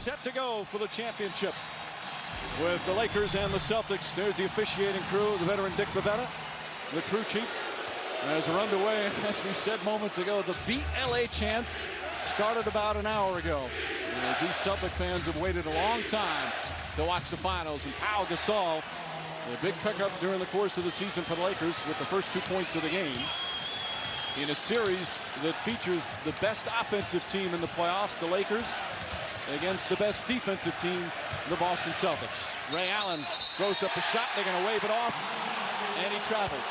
set to go for the championship with the Lakers and the Celtics. There's the officiating crew, the veteran Dick Bavetta, the crew chief. As we're underway, as we said moments ago, the Beat LA chants started about an hour ago. And as these Celtic fans have waited a long time to watch the finals. And Pau Gasol, a big pickup during the course of the season for the Lakers with the first 2 points of the game in a series that features the best offensive team in the playoffs, the Lakers, against the best defensive team, the Boston Celtics. Ray Allen throws up a shot. They're going to wave it off, and he traveled.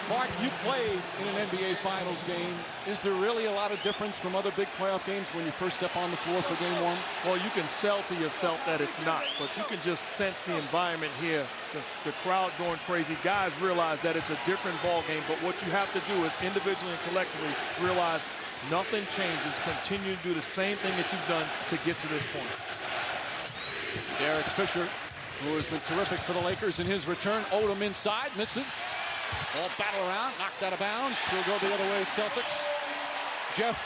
Mark, you played in an NBA Finals game. Is there really a lot of difference from other big playoff games when you first step on the floor for game one? Well, you can sell to yourself that it's not, but you can just sense the environment here, the crowd going crazy. Guys realize that it's a different ball game, but what you have to do is individually and collectively realize nothing changes. Continue to do the same thing that you've done to get to this point. Derek Fisher, who has been terrific for the Lakers in his return. Odom inside, misses. All battle around, knocked out of bounds. He'll go the other way, Celtics. Jeff,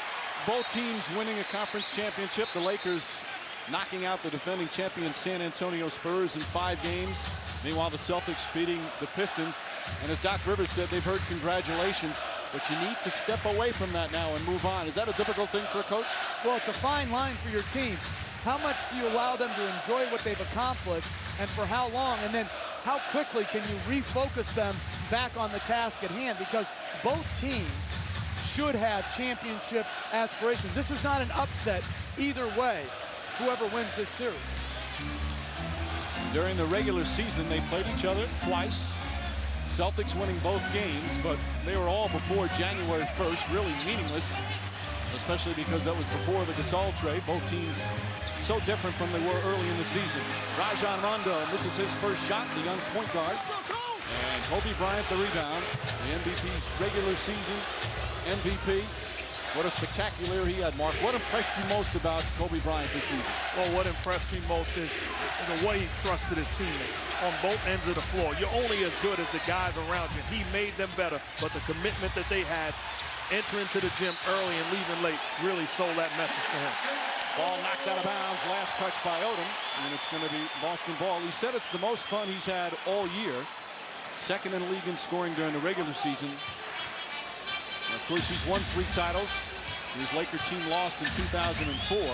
both teams winning a conference championship. The Lakers knocking out the defending champion San Antonio Spurs in 5 games. Meanwhile, the Celtics beating the Pistons. And as Doc Rivers said, they've heard congratulations, but you need to step away from that now and move on. Is that a difficult thing for a coach? Well, it's a fine line for your team. How much do you allow them to enjoy what they've accomplished, and for how long? And then how quickly can you refocus them back on the task at hand? Because both teams should have championship aspirations. This is not an upset either way, whoever wins this series. During the regular season, they played each other twice. Celtics winning both games, but they were all before January 1st, really meaningless, especially because that was before the Gasol trade. Both teams so different from they were early in the season. Rajon Rondo misses his first shot, the young point guard. And Kobe Bryant the rebound, the MVP's regular season MVP. What a spectacular he had, Mark. What impressed you most about Kobe Bryant this season? Well, what impressed me most is the way he trusted his teammates on both ends of the floor. You're only as good as the guys around you. He made them better, but the commitment that they had entering to the gym early and leaving late really sold that message to him. Ball knocked out of bounds, last touch by Odom, and it's going to be Boston ball. He said it's the most fun he's had all year. Second in the league in scoring during the regular season. And of course, he's won 3 titles. His Laker team lost in 2004. And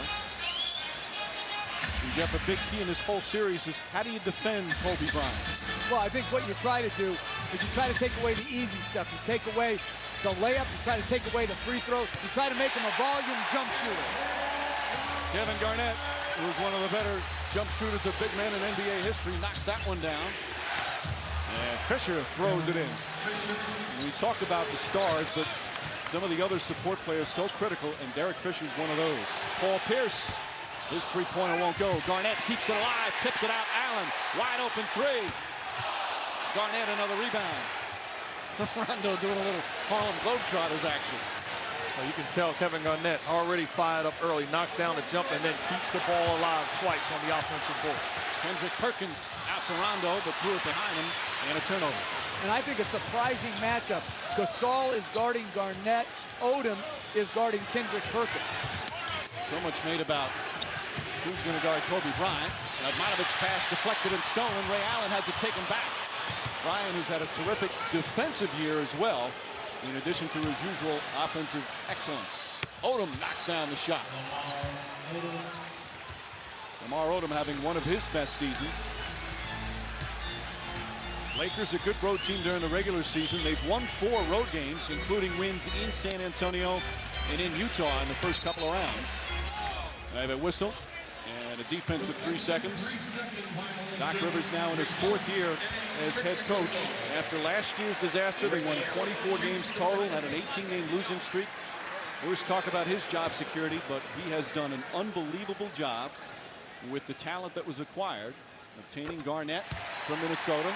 Jeff, a big key in this whole series is how do you defend Kobe Bryant? Well, I think what you try to do is you try to take away the easy stuff. You take away the layup, you try to take away the free throw, you try to make him a volume jump shooter. Kevin Garnett, who is one of the better jump shooters of big men in NBA history, knocks that one down. And Fisher throws it in. We talk about the stars, but some of the other support players so critical, and Derek Fisher's one of those. Paul Pierce, his three-pointer won't go. Garnett keeps it alive, tips it out. Allen, wide open 3. Garnett another rebound. Rondo doing a little Harlem Globetrotters action. Well, you can tell Kevin Garnett already fired up early, knocks down the jump, and then keeps the ball alive twice on the offensive board. Kendrick Perkins out to Rondo, but threw it behind him, and a turnover. And I think a surprising matchup. Gasol is guarding Garnett. Odom is guarding Kendrick Perkins. So much made about who's going to guard Kobe Bryant. Admanovic pass deflected and stolen. Ray Allen has it taken back. Bryant, who's had a terrific defensive year as well, in addition to his usual offensive excellence. Odom knocks down the shot. Lamar Odom having one of his best seasons. Lakers a good road team during the regular season. They've won 4 road games, including wins in San Antonio and in Utah in the first couple of rounds. I have a whistle and a defensive 3 seconds. Doc Rivers now in his 4th year as head coach. After last year's disaster, they won 24 games total, had an 18-game losing streak. There was talk about his job security, but he has done an unbelievable job with the talent that was acquired, obtaining Garnett from Minnesota,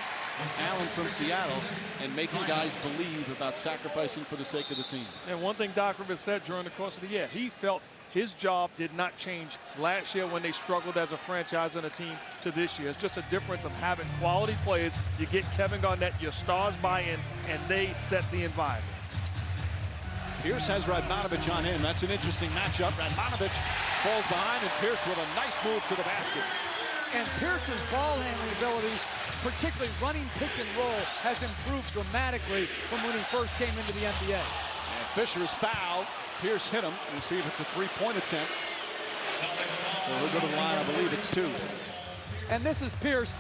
Allen from Seattle, and making guys believe about sacrificing for the sake of the team. And one thing Doc Rivers said during the course of the year, he felt his job did not change last year when they struggled as a franchise and a team to this year. It's just a difference of having quality players. You get Kevin Garnett, your stars buy in, and they set the environment. Pierce has Radmanovich on him. That's an interesting matchup. Radmanovich falls behind, and Pierce with a nice move to the basket. And Pierce's ball handling ability, particularly running pick and roll, has improved dramatically from when he first came into the NBA. And Fisher is fouled. Pierce hit him. We'll see if it's a three-point attempt. We'll go to the line. I believe it's 2. And this is Pierce.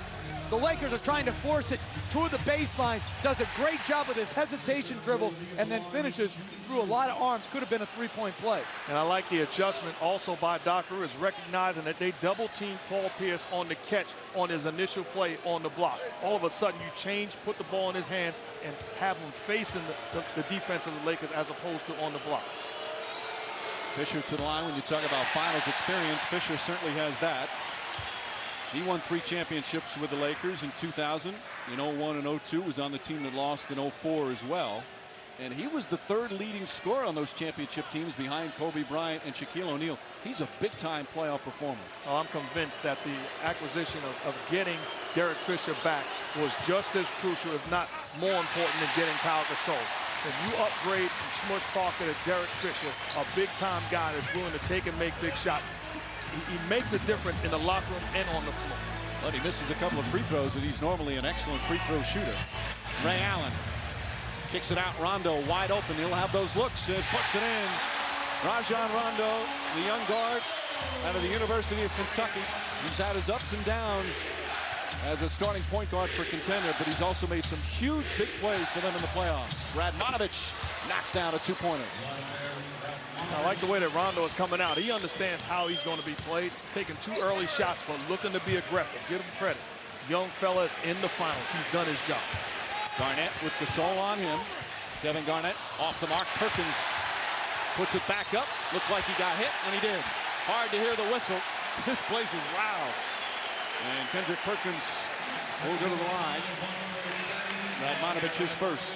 The Lakers are trying to force it toward the baseline. Does a great job with his hesitation dribble and then finishes through a lot of arms. Could have been a three-point play. And I like the adjustment also by Doc Rivers, recognizing that they double-team Paul Pierce on the catch on his initial play on the block. All of a sudden, you change, put the ball in his hands, and have him facing the defense of the Lakers as opposed to on the block. Fisher to the line. When you talk about finals experience, Fisher certainly has that. He won 3 championships with the Lakers in 2000, in 01 and 02, was on the team that lost in 04 as well. And he was the 3rd leading scorer on those championship teams behind Kobe Bryant and Shaquille O'Neal. He's a big-time playoff performer. Oh, I'm convinced that the acquisition of getting Derek Fisher back was just as crucial, if not more important, than getting Pau Gasol. If you upgrade from Smush Parker to Derek Fisher, a big-time guy that's willing to take and make big shots, he makes a difference in the locker room and on the floor. But he misses a couple of free throws, and he's normally an excellent free throw shooter. Ray Allen kicks it out. Rondo wide open. He'll have those looks and puts it in. Rajon Rondo, the young guard out of the University of Kentucky. He's had his ups and downs as a starting point guard for Contender, but he's also made some huge big plays for them in the playoffs. Radmanovich knocks down a 2-pointer. I like the way that Rondo is coming out. He understands how he's going to be played. Taking 2 early shots, but looking to be aggressive. Give him credit. Young fella is in the finals. He's done his job. Garnett with the soul on him. Kevin Garnett off the mark. Perkins puts it back up. Looked like he got hit, and he did. Hard to hear the whistle. This place is loud. And Kendrick Perkins will go to the line. Radmanovich is first.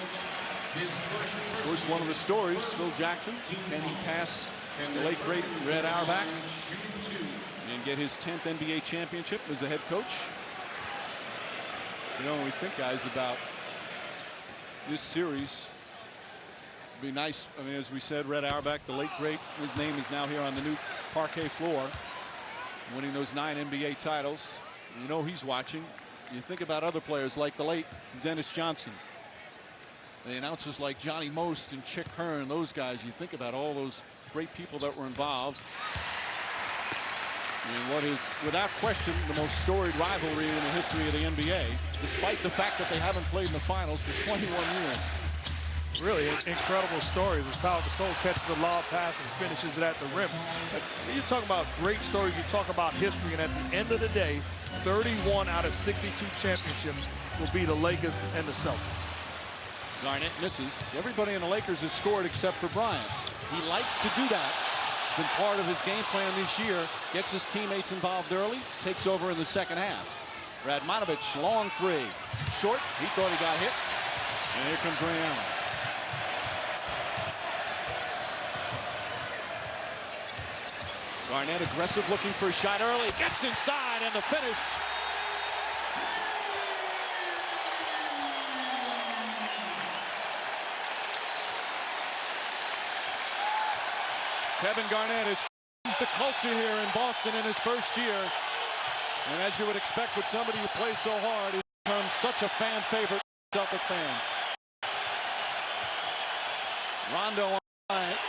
Of course, one of the stories, Phil Jackson, can he pass the late great Red Auerbach and get his 10th NBA championship as a head coach? You know, when we think, guys, about this series, it'd be nice. I mean, as we said, Red Auerbach, the late great, his name is now here on the new parquet floor, winning those 9 NBA titles. You know he's watching. You think about other players like the late Dennis Johnson. The announcers like Johnny Most and Chick Hearn, those guys, you think about all those great people that were involved in what is, without question, the most storied rivalry in the history of the NBA, despite the fact that they haven't played in the finals for 21 years. Really incredible stories as Pau Gasol catches the lob pass and finishes it at the rim. You talk about great stories, you talk about history, and at the end of the day, 31 out of 62 championships will be the Lakers and the Celtics. Garnett misses. Everybody in the Lakers has scored except for Bryant. He likes to do that. It's been part of his game plan this year. Gets his teammates involved early, takes over in the second half. Radmanovich, long 3. Short, he thought he got hit. And here comes Ray Allen. Garnett aggressive, looking for a shot early. Gets inside, and the finish. Kevin Garnett has changed the culture here in Boston in his first year. And as you would expect with somebody who plays so hard, he's become such a fan favorite with Celtic fans. Rondo on Bryant.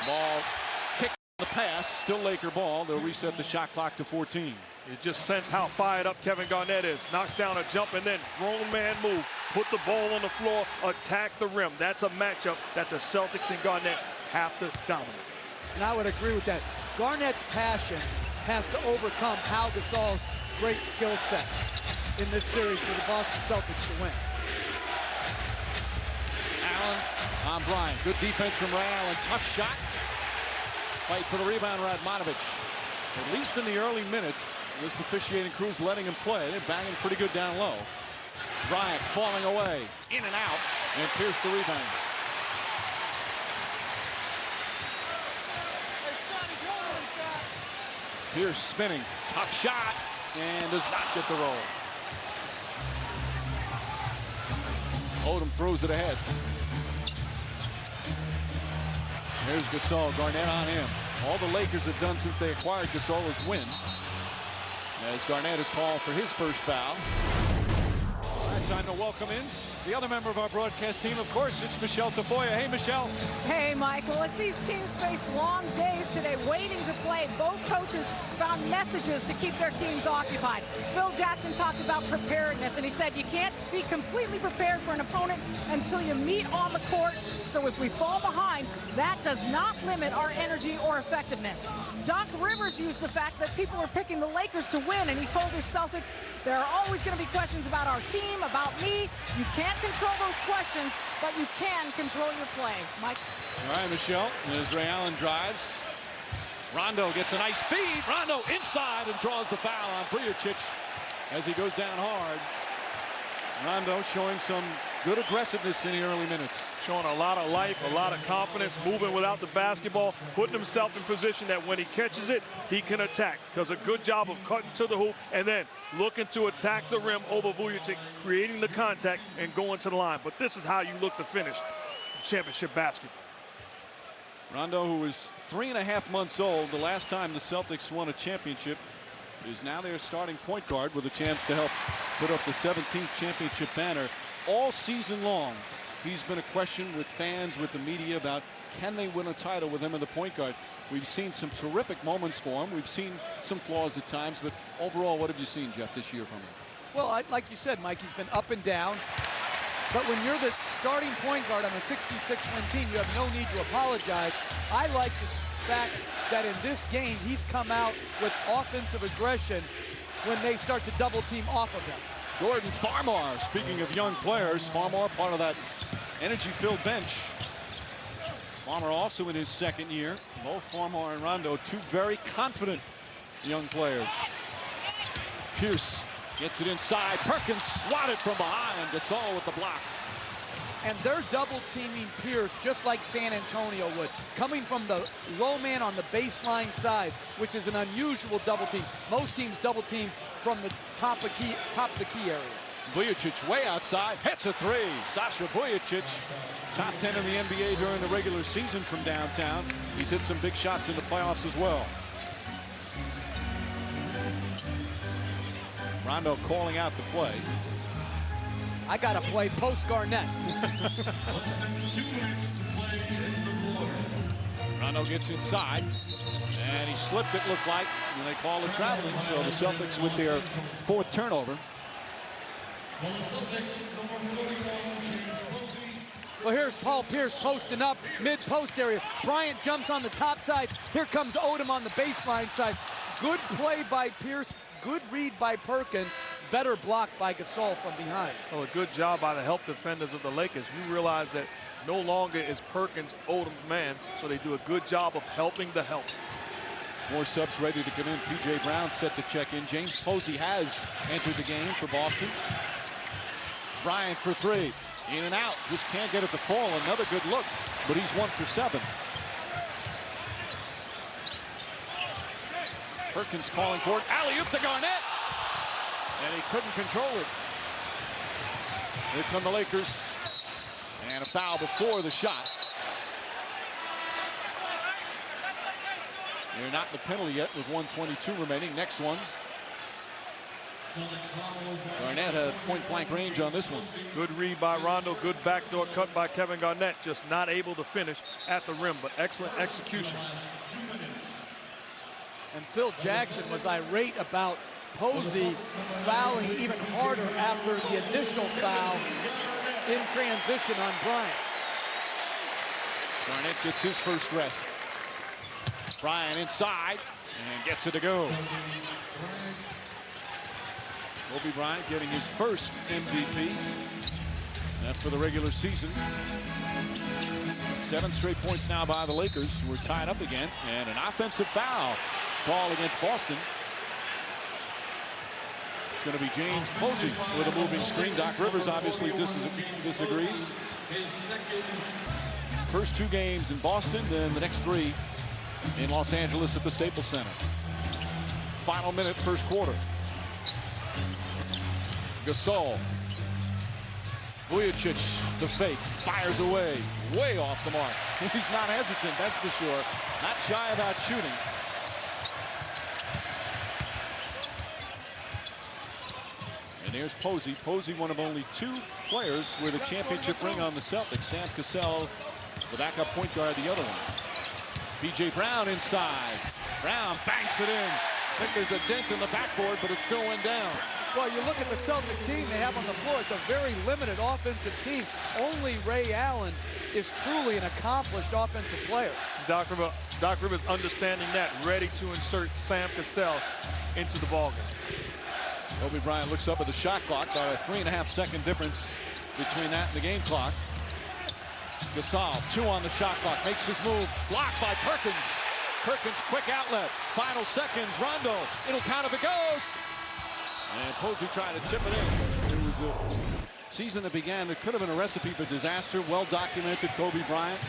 Ball kicked the pass, still Laker ball. They'll reset the shot clock to 14. You just sense how fired up Kevin Garnett is. Knocks down a jump and then grown man move. Put the ball on the floor, attack the rim. That's a matchup that the Celtics and Garnett have to dominate. And I would agree with that. Garnett's passion has to overcome Pau Gasol's great skill set in this series for the Boston Celtics to win. Allen on Bryant. Good defense from Ray Allen. Tough shot. Fight for the rebound, Radmanovich. At least in the early minutes, this officiating crew's letting him play. They're banging pretty good down low. Bryant falling away. In and out. And Pierce the rebound. Pierce spinning. Tough shot. And does not get the roll. Odom throws it ahead. Here's Gasol, Garnett on him. All the Lakers have done since they acquired Gasol is win. As Garnett is called for his first foul. All right, time to welcome in the other member of our broadcast team. Of course, it's Michelle Tafoya. Hey, Michelle. Hey, Michael. As these teams face long days today waiting to play, both coaches found messages to keep their teams occupied. Phil Jackson talked about preparedness, and he said you can't be completely prepared for an opponent until you meet on the court. So if we fall behind, that does not limit our energy or effectiveness. Doc Rivers used the fact that people were picking the Lakers to win, and he told his Celtics there are always going to be questions about our team, about me. You can't control those questions, but you can control your play. Mike. All right, Michelle. As Ray Allen drives. Rondo gets a nice feed. Rondo inside and draws the foul on Vujacic as he goes down hard. Rondo showing some good aggressiveness in the early minutes. Showing a lot of life, a lot of confidence, moving without the basketball, putting himself in position that when he catches it, he can attack. Does a good job of cutting to the hoop and then looking to attack the rim over Vujacic, creating the contact and going to the line. But this is how you look to finish championship basketball. Rondo, who was 3.5 months old the last time the Celtics won a championship, is now their starting point guard with a chance to help put up the 17th championship banner. All season long, he's been a question with fans, with the media about can they win a title with him in the point guard. We've seen some terrific moments for him. We've seen some flaws at times, but overall, what have you seen, Jeff, this year from him? Well, like you said, Mike, he's been up and down. But when you're the starting point guard on a 66-win team, you have no need to apologize. I like the fact that in this game, he's come out with offensive aggression when they start to double team off of him. Jordan Farmar, speaking of young players, Farmar part of that energy-filled bench. Farmar also in his second year. Both Farmar and Rondo, two very confident young players. Pierce gets it inside. Perkins swatted from behind. Gasol with the block. And they're double teaming Pierce just like San Antonio would, coming from the low man on the baseline side, which is an unusual double team. Most teams double team from the top of the key area. Vujacic way outside, hits a three. Sasha Vujacic, top 10 in the NBA during the regular season from downtown. He's hit some big shots in the playoffs as well. Rondo calling out the play. I got to play post Garnett. Rondo gets inside, and he slipped, it looked like, and they call it traveling. So the Celtics with their fourth turnover. Well, here's Paul Pierce posting up, mid-post area. Bryant jumps on the top side. Here comes Odom on the baseline side. Good play by Pierce, good read by Perkins. Better block by Gasol from behind. Oh, a good job by the help defenders of the Lakers. You realize that no longer is Perkins Odom's man, so they do a good job of helping the help. More subs ready to come in. P.J. Brown set to check in. James Posey has entered the game for Boston. Bryant for three. In and out. Just can't get it to fall. Another good look, but he's 1 for 7. Perkins calling for it. Alley-oop to Garnett. And he couldn't control it. Here come the Lakers. And a foul before the shot. They're not in the penalty yet with 1:22 remaining. Next one. Garnett had point-blank range on this one. Good read by Rondo. Good backdoor cut by Kevin Garnett. Just not able to finish at the rim, but excellent execution. And Phil Jackson was irate about Posey fouling even harder after the initial foul in transition on Bryant. Garnett gets his first rest. Bryant inside and gets it to go. Kobe Bryant getting his first MVP. That's for the regular season. 7 straight points now by the Lakers. We're tied up again. And an offensive foul call against Boston. It's going to be James Posey with a moving screen. Doc Rivers obviously disagrees. First 2 games in Boston, then the next 3 in Los Angeles at the Staples Center. Final minute, first quarter. Gasol. Vujacic The fake, fires away, way off the mark. He's not hesitant, that's for sure. Not shy about shooting. And there's Posey. Posey, one of only 2 players with a championship ring on the Celtics. Sam Cassell, the backup point guard, the other one. P.J. Brown inside. Brown banks it in. I think there's a dent in the backboard, but it still went down. Well, you look at the Celtic team they have on the floor. It's a very limited offensive team. Only Ray Allen is truly an accomplished offensive player. Doc Rivers understanding that, ready to insert Sam Cassell into the ballgame. Kobe Bryant looks up at the shot clock. About a 3.5-second difference between that and the game clock. Gasol, 2 on the shot clock, makes his move. Blocked by Perkins. Perkins, quick outlet. Final seconds. Rondo. It'll count if it goes. And Posey trying to tip it in. It was a season that began. It could have been a recipe for disaster. Well documented. Kobe Bryant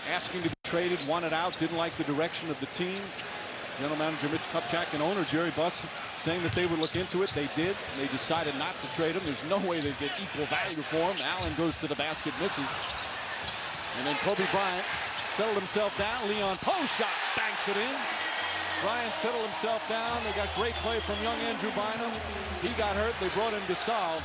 asking to be traded, wanted out, didn't like the direction of the team. General manager Mitch Kupchak and owner Jerry Buss saying that they would look into it. They did. They decided not to trade him. There's no way they'd get equal value for him. Allen goes to the basket, misses. And then Kobe Bryant settled himself down. Leon Poe shot, banks it in. Bryant settled himself down. They got great play from young Andrew Bynum. He got hurt. They brought in Gasol.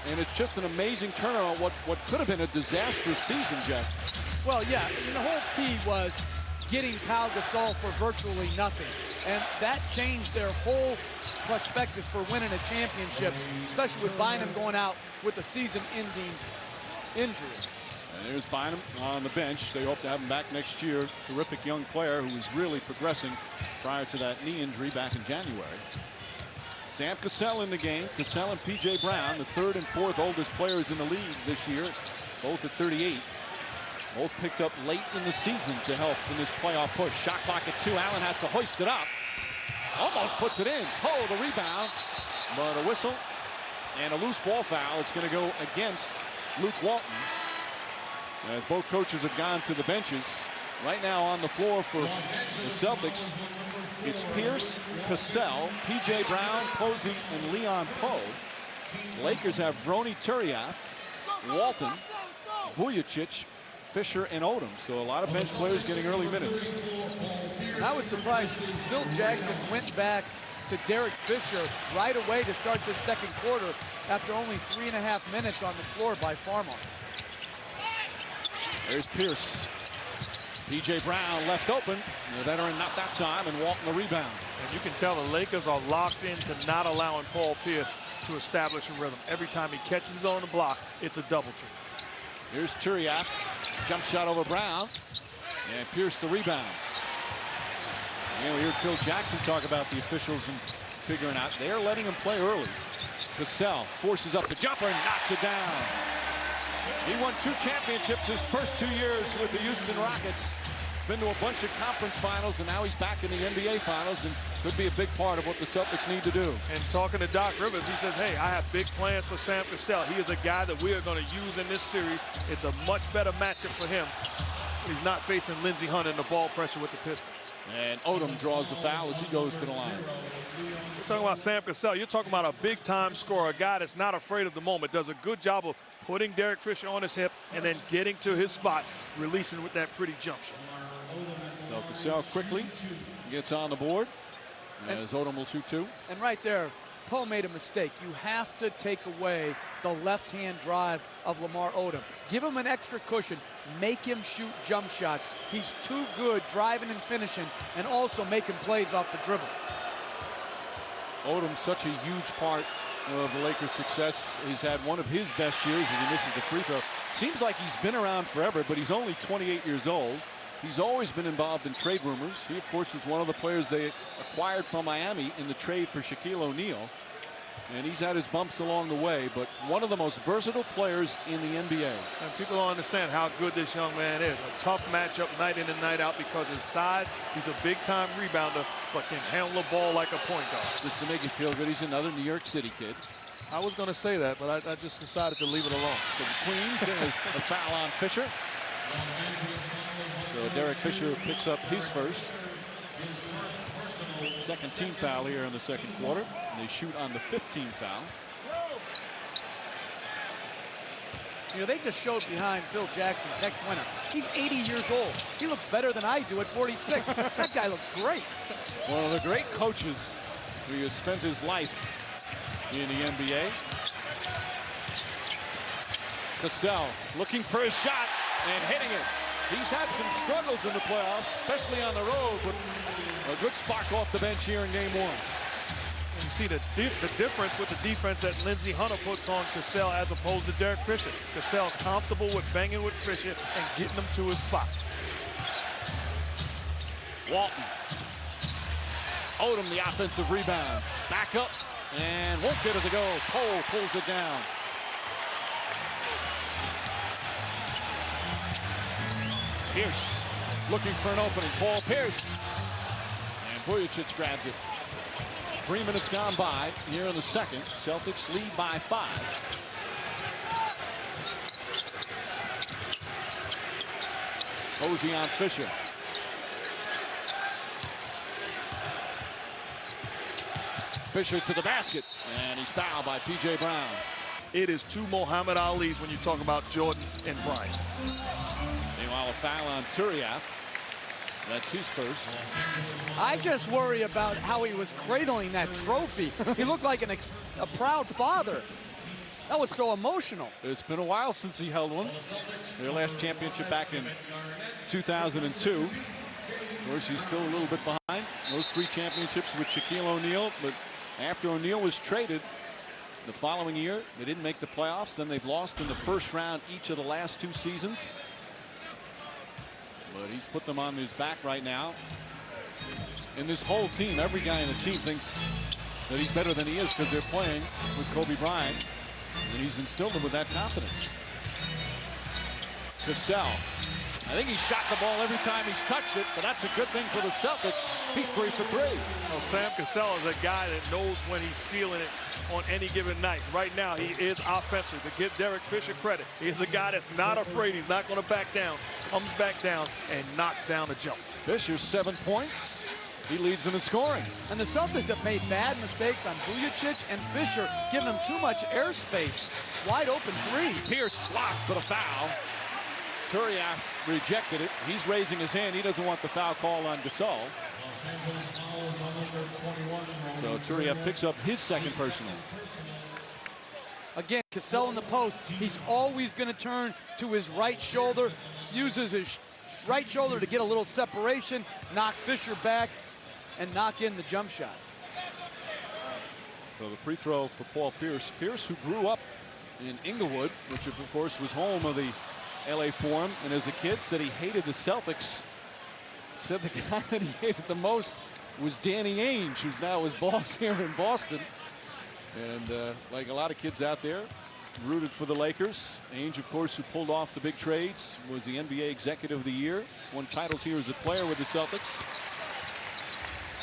And it's just an amazing turnaround. What could have been a disastrous season, Jeff. Well, yeah, I mean, the whole key was getting Pau Gasol for virtually nothing. And that changed their whole prospectus for winning a championship, especially with Bynum going out with a season-ending injury. And there's Bynum on the bench. They hope to have him back next year. Terrific young player who was really progressing prior to that knee injury back in January. Sam Cassell in the game. Cassell and P.J. Brown, the 3rd and 4th oldest players in the league this year, both at 38. Both picked up late in the season to help in this playoff push. Shot clock at 2. Allen has to hoist it up. Almost puts it in. Oh, the rebound. But a whistle and a loose ball foul. It's going to go against Luke Walton. As both coaches have gone to the benches. Right now on the floor for the Celtics, it's Pierce, Cassell, P.J. Brown, Posey, and Leon Poe. The Lakers have Vroni Turiaf, Walton, Vujacic, Fisher, and Odom. So a lot of bench players getting early minutes. I was surprised Phil Jackson went back to Derek Fisher right away to start this second quarter after only 3.5 minutes on the floor by Farmar. There's Pierce. P.J. Brown left open. The veteran not that time, and Walton the rebound. And you can tell the Lakers are locked into not allowing Paul Pierce to establish a rhythm. Every time he catches on the block, it's a double team. Here's Turiaf. Jump shot over Brown. And Pierce the rebound. And we heard Phil Jackson talk about the officials and figuring out they're letting him play early. Cassell forces up the jumper and knocks it down. He won 2 championships his first 2 years with the Houston Rockets. Been to a bunch of conference finals, and now he's back in the NBA finals and could be a big part of what the Celtics need to do. And talking to Doc Rivers, he says, hey, I have big plans for Sam Cassell. He is a guy that we are going to use in this series. It's a much better matchup for him. He's not facing Lindsey Hunt in the ball pressure with the Pistons. And Odom draws the foul as he goes to the line. You're talking about Sam Cassell. You're talking about a big-time scorer, a guy that's not afraid of the moment, does a good job of putting Derek Fisher on his hip and then getting to his spot, releasing with that pretty jump shot. So Cassell quickly gets on the board as Odom will shoot 2. And right there, Poe made a mistake. You have to take away the left-hand drive of Lamar Odom. Give him an extra cushion. Make him shoot jump shots. He's too good driving and finishing and also making plays off the dribble. Odom, such a huge part of the Lakers' success. He's had one of his best years as he misses the free throw. Seems like he's been around forever, but he's only 28 years old. He's always been involved in trade rumors. He, of course, was one of the players they acquired from Miami in the trade for Shaquille O'Neal. And he's had his bumps along the way, but one of the most versatile players in the NBA. And people don't understand how good this young man is. A tough matchup night in and night out because of his size. He's a big-time rebounder, but can handle the ball like a point guard. Just to make you feel good, he's another New York City kid. I was going to say that, but I just decided to leave it alone. So the Queens has a foul on Fisher. So Derek Fisher picks up his first. Second team foul here in the second quarter. And they shoot on the 15th foul. You know, they just showed behind Phil Jackson, Tex Winter. He's 80 years old. He looks better than I do at 46. That guy looks great. One of the great coaches who has spent his life in the NBA. Cassell looking for his shot and hitting it. He's had some struggles in the playoffs, especially on the road, but a good spark off the bench here in game one. And you see the difference with the defense that Lindsey Hunter puts on Cassell as opposed to Derek Fisher. Cassell comfortable with banging with Fisher and getting him to his spot. Walton. Odom the offensive rebound. Back up and won't get it to go. Cole pulls it down. Pierce looking for an opening. Paul Pierce. And Vujicic grabs it. 3 minutes gone by here in the second. Celtics lead by 5. Posey on Fisher. Fisher to the basket, and he's fouled by P.J. Brown. It is two Muhammad Ali's when you talk about Jordan and Bryant. Meanwhile, a foul on Turiaf. That's his first. I just worry about how he was cradling that trophy. He looked like a proud father. That was so emotional. It's been a while since he held one. Their last championship back in 2002. Of course, he's still a little bit behind. Those 3 championships with Shaquille O'Neal, but after O'Neal was traded the following year, they didn't make the playoffs. Then they've lost in the first round each of the last 2 seasons. But he's put them on his back right now. And this whole team, every guy in the team thinks that he's better than he is because they're playing with Kobe Bryant. And he's instilled them with that confidence. Cassell. I think he shot the ball every time he's touched it, but that's a good thing for the Celtics. He's 3 for 3. Well, Sam Cassell is a guy that knows when he's feeling it on any given night. Right now, he is offensive. To give Derek Fisher credit, he's a guy that's not afraid. He's not going to back down. Comes back down and knocks down the jump. Fisher's 7 points. He leads in the scoring. And the Celtics have made bad mistakes on Vujicic and Fisher, giving them too much airspace. Wide open 3. Pierce blocked, but a foul. Turiaf rejected it. He's raising his hand. He doesn't want the foul call on Gasol. So Turiaf picks up his second personal. Again, Cassell in the post. He's always going to turn to his right shoulder, uses his right shoulder to get a little separation, knock Fisher back, and knock in the jump shot. So the free throw for Paul Pierce. Pierce, who grew up in Inglewood, which of course was home of the LA Forum, and as a kid said he hated the Celtics. Said the guy that he hated the most was Danny Ainge, who's now his boss here in Boston. And like a lot of kids out there, rooted for the Lakers. Ainge, of course, who pulled off the big trades, was the NBA Executive of the Year, won titles here as a player with the Celtics.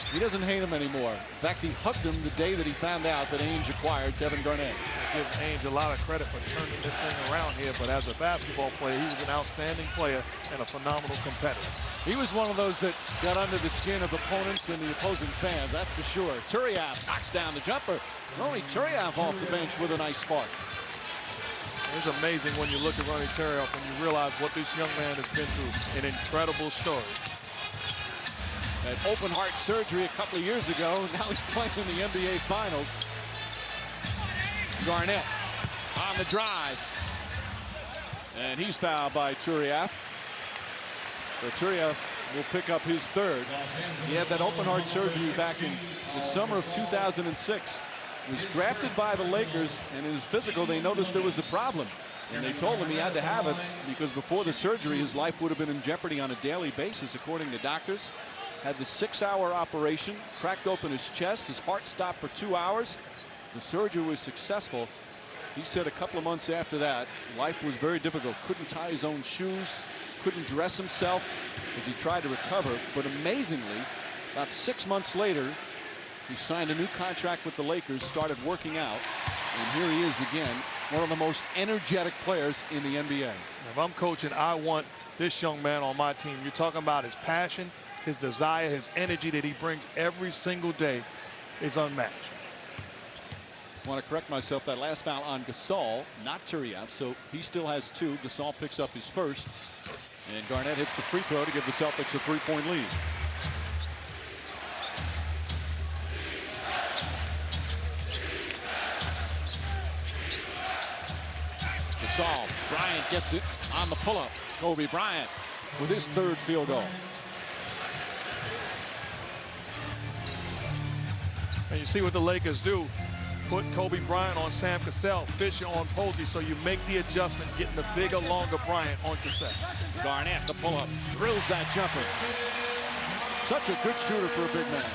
He doesn't hate him anymore. In fact, he hugged him the day that he found out that Ainge acquired Kevin Garnett. Gives Ainge a lot of credit for turning this thing around here, but as a basketball player, he was an outstanding player and a phenomenal competitor. He was one of those that got under the skin of opponents and the opposing fans, that's for sure. Turiaf knocks down the jumper. Only Turiaf off the bench with a nice spark. It's amazing when you look at Ronnie Turiaf and you realize what this young man has been through. An incredible story. Had open heart surgery a couple of years ago. Now he's playing in the NBA Finals. Garnett on the drive. And he's fouled by Turiaf. So Turiaf will pick up his third. He had that open heart surgery back in the summer of 2006. He was drafted by the Lakers, and in his physical, they noticed there was a problem. And they told him he had to have it because before the surgery, his life would have been in jeopardy on a daily basis, according to doctors. Had the 6-hour operation, cracked open his chest, his heart stopped for 2 hours. The surgery was successful. He said a couple of months after that, life was very difficult. Couldn't tie his own shoes, couldn't dress himself as he tried to recover. But amazingly, about 6 months later, he signed a new contract with the Lakers, started working out, and here he is again, one of the most energetic players in the NBA. If I'm coaching, I want this young man on my team. You're talking about his passion, his desire, his energy that he brings every single day is unmatched. want to correct myself. That last foul on Gasol, not Turiev, so he still has 2. Gasol picks up his first, and Garnett hits the free throw to give the Celtics a 3-point lead. Gasol, Bryant gets it on the pull-up. Kobe Bryant with his 3rd field goal. And you see what the Lakers do. Put Kobe Bryant on Sam Cassell, Fisher on Posey, so you make the adjustment, getting the bigger, longer Bryant on Cassell. Garnett, the pull-up, drills that jumper. Such a good shooter for a big man.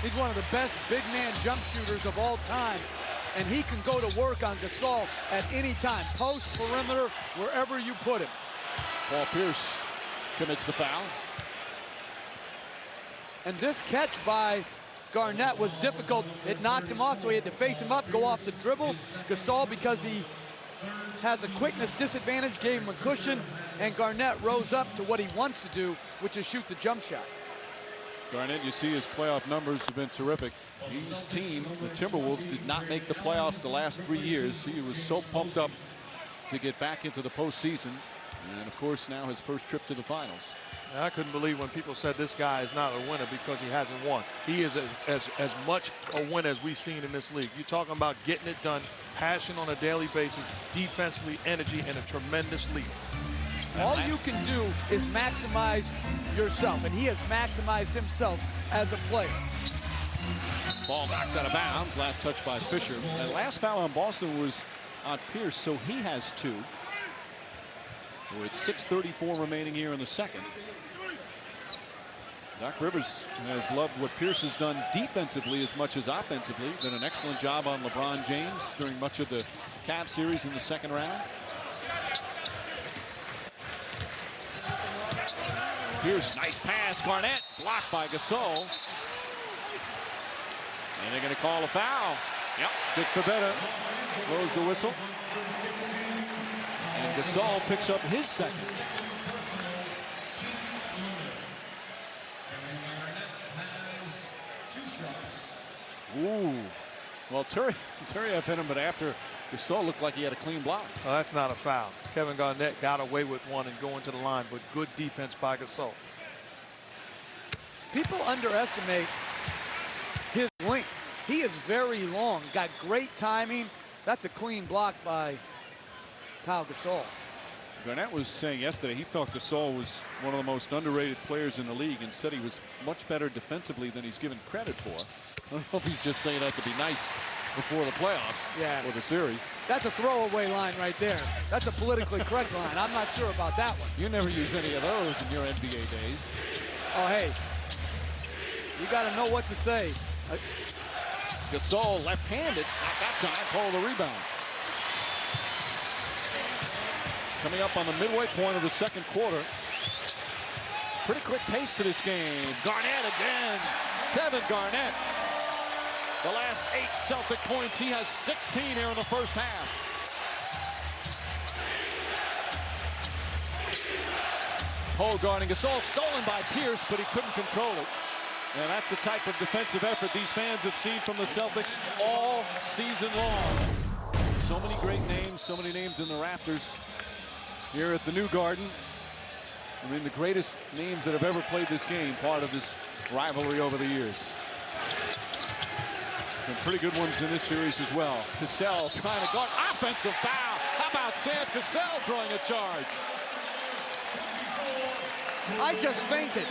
He's one of the best big man jump shooters of all time. And he can go to work on Gasol at any time. Post, perimeter, wherever you put him. Paul Pierce commits the foul. And this catch by Garnett was difficult. It knocked him off, so he had to face him up, go off the dribble. Gasol, because he has a quickness disadvantage, gave him a cushion, and Garnett rose up to what he wants to do, which is shoot the jump shot. Garnett, you see his playoff numbers have been terrific. His team, the Timberwolves, did not make the playoffs the last 3 years. He was so pumped up to get back into the postseason. And, of course, now his first trip to the finals. I couldn't believe when people said this guy is not a winner because he hasn't won. He is as much a winner as we've seen in this league. You're talking about getting it done, passion on a daily basis, defensively, energy, and a tremendous lead. All you can do is maximize yourself, and he has maximized himself as a player. Ball knocked out of bounds. Last touch by Fisher. That last foul on Boston was on Pierce, so he has 2. With 6:34 remaining here in the second. Doc Rivers has loved what Pierce has done defensively as much as offensively. Done an excellent job on LeBron James during much of the Cavs series in the second round. Pierce, nice pass. Garnett blocked by Gasol. And they're going to call a foul. Yep, Dick Pavetta blows the whistle. And Gasol picks up his second. Ooh. Well, Turiev hit him, but after Gasol looked like he had a clean block. Well, that's not a foul. Kevin Garnett got away with one and going to the line, but good defense by Gasol. People underestimate his length. He is very long, got great timing. That's a clean block by Pau Gasol. Garnett was saying yesterday he felt Gasol was one of the most underrated players in the league and said he was much better defensively than he's given credit for. I don't know if he's just saying that to be nice before the playoffs or the series. That's a throwaway line right there. That's a politically correct line. I'm not sure about that one. You never use any of those in your NBA days. Oh, hey, you got to know what to say. Gasol left-handed, not that time, pull the rebound. Coming up on the midway point of the second quarter. Pretty quick pace to this game. Garnett again. Kevin Garnett. The last 8 Celtic points. He has 16 here in the first half. Hole guarding Gasol, stolen by Pierce, but he couldn't control it. And that's the type of defensive effort these fans have seen from the Celtics all season long. So many great names, so many names in the rafters here at the new Garden. I mean, the greatest names that have ever played this game, part of this rivalry over the years. Some pretty good ones in this series as well. Cassell trying to guard, offensive foul. How about Sam Cassell drawing a charge? I just fainted.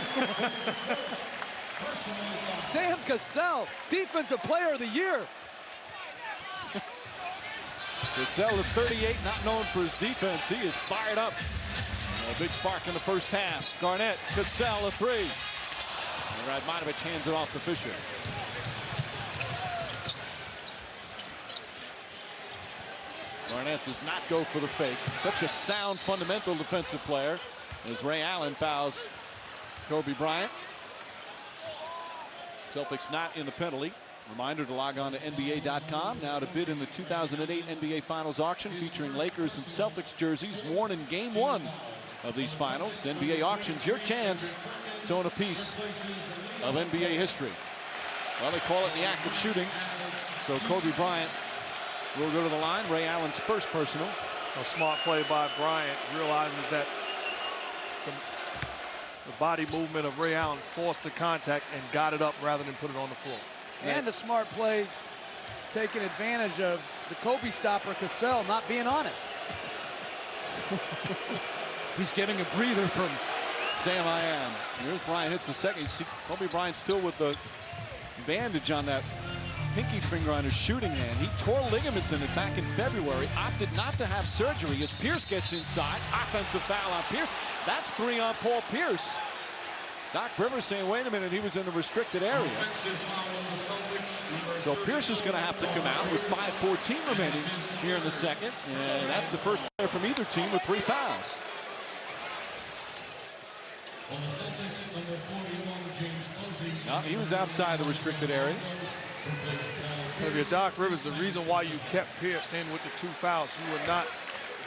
Sam Cassell, Defensive Player of the Year. Cassell at 38, not known for his defense. He is fired up. A big spark in the first half. Garnett, Cassell a 3. And Radmanovich hands it off to Fisher. Garnett does not go for the fake. Such a sound, fundamental defensive player as Ray Allen fouls Kobe Bryant. Celtics not in the penalty. Reminder to log on to NBA.com now to bid in the 2008 NBA Finals auction featuring Lakers and Celtics jerseys worn in Game 1 of these finals. NBA auctions, your chance to own a piece of NBA history. Well, they call it the act of shooting. So Kobe Bryant will go to the line. Ray Allen's first personal. A smart play by Bryant. Realizes that the body movement of Ray Allen forced the contact and got it up rather than put it on the floor. And a smart play taking advantage of the Kobe stopper, Cassell, not being on it. He's getting a breather from Sam I Am. Here's Bryant hits the second. You see Kobe Bryant still with the bandage on that pinky finger on his shooting hand. He tore ligaments in it back in February, opted not to have surgery as Pierce gets inside. Offensive foul on Pierce. That's 3 on Paul Pierce. Doc Rivers saying, wait a minute, he was in the restricted area. So Pierce is going to have to come out with 5:14 remaining here in the second. And that's the first player from either team with 3 fouls. On the Celtics, number 41, James Posey. No, he was outside the restricted area. If you're Doc Rivers, the reason why you kept Pierce in with the 2 fouls, you were not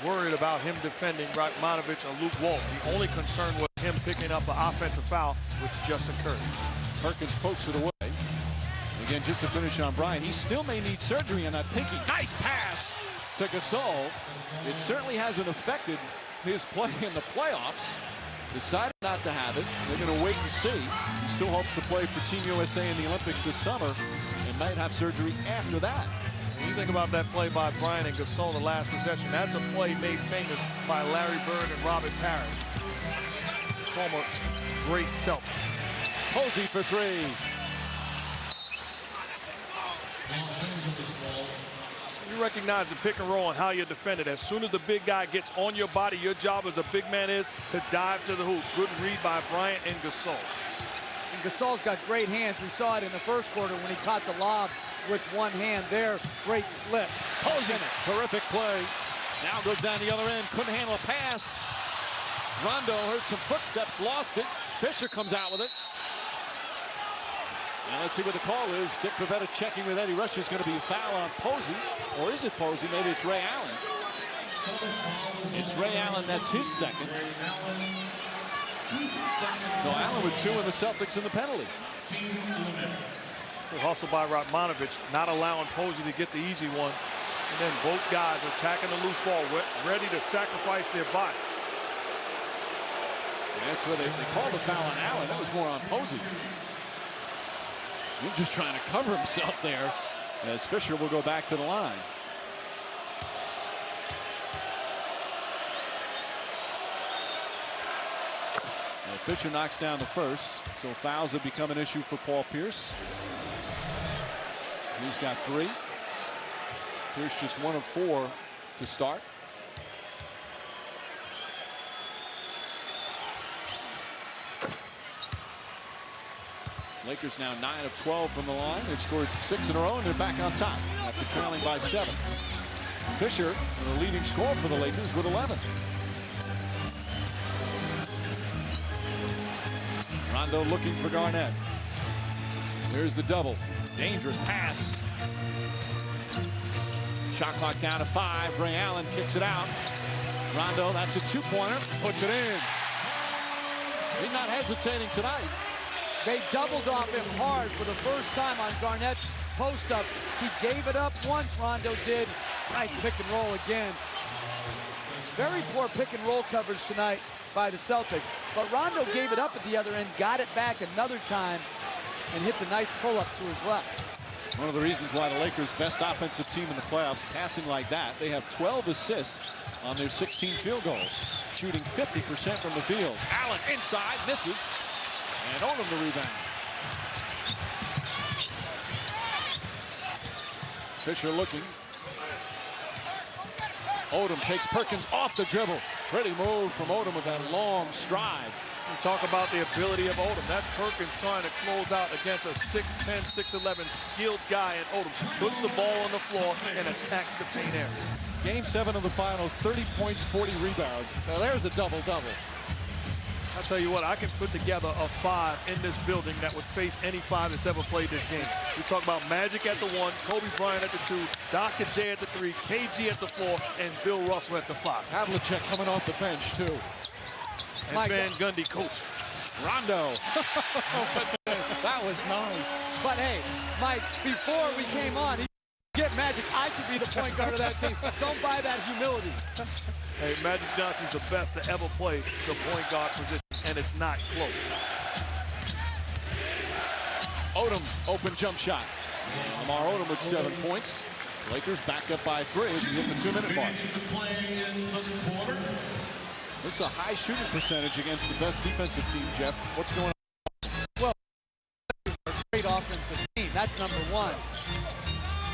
worried about him defending Radmanovic or Luke Walton. The only concern was him picking up an offensive foul, which just occurred. Perkins pokes it away. Again, just to finish on Bryant, he still may need surgery on that pinky. Nice pass to Gasol. It certainly hasn't affected his play in the playoffs. Decided not to have it. They're going to wait and see. He still hopes to play for Team USA in the Olympics this summer and might have surgery after that. When you think about that play by Bryant and Gasol, the last possession, that's a play made famous by Larry Bird and Robert Parrish, former great Celtic. Posey for 3. You recognize the pick and roll and how you defend it. As soon as the big guy gets on your body, your job as a big man is to dive to the hoop. Good read by Bryant and Gasol. And Gasol's got great hands. We saw it in the first quarter when he caught the lob with one hand there. Great slip. Posey, terrific play. Now goes down the other end. Couldn't handle a pass. Rondo heard some footsteps, lost it. Fisher comes out with it. Now let's see what the call is. Dick Pavetta checking with Eddie Rush. Is going to be a foul on Posey. Or is it Posey? Maybe it's Ray Allen. It's Ray Allen. That's his second. So Allen with 2 and the Celtics in the penalty. Good hustle by Radmanovic, not allowing Posey to get the easy one. And then both guys attacking the loose ball, ready to sacrifice their body. And that's where they called the foul on Allen. That was more on Posey. He's just trying to cover himself there as Fisher will go back to the line. And Fisher knocks down the first, so fouls have become an issue for Paul Pierce. He's got 3. Pierce just 1 of 4 to start. Lakers now 9 of 12 from the line. They've scored 6 in a row, and they're back on top after trailing by 7. Fisher, the leading scorer for the Lakers, with 11. Rondo looking for Garnett. There's the double. Dangerous pass. Shot clock down to 5. Ray Allen kicks it out. Rondo, that's a 2-pointer. Puts it in. He's not hesitating tonight. They doubled off him hard for the first time on Garnett's post-up. He gave it up once, Rondo did. Nice pick and roll again. Very poor pick and roll coverage tonight by the Celtics. But Rondo gave it up at the other end, got it back another time, and hit the nice pull-up to his left. One of the reasons why the Lakers' best offensive team in the playoffs, passing like that. They have 12 assists on their 16 field goals, shooting 50% from the field. Allen inside, misses. And Odom the rebound. Fisher looking. Odom takes Perkins off the dribble. Pretty move from Odom with that long stride. We talk about the ability of Odom. That's Perkins trying to close out against a 6'10", 6'11" skilled guy, and Odom puts the ball on the floor and attacks the paint area. Game 7 of the finals, 30 points, 40 rebounds. Now there's a double-double. I'll tell you what, I can put together a 5 in this building that would face any 5 that's ever played this game. We talk about Magic at the 1, Kobe Bryant at the 2, Dr. J at the 3, KG at the 4, and Bill Russell at the 5. Havlicek coming off the bench, too. And Van Gundy coaching. Rondo. That was nice. But hey, Mike, before we came on, he Forget Magic. I should be the point guard of that team. Don't buy that humility. Hey, Magic Johnson's the best to ever play the point guard position, and it's not close. Odom, open jump shot. Lamar Odom with 7 points. Lakers back up by 3 as we hit the 2-minute mark. This is a high shooting percentage against the best defensive team, Jeff. What's going on? Well, great offensive team. That's number one.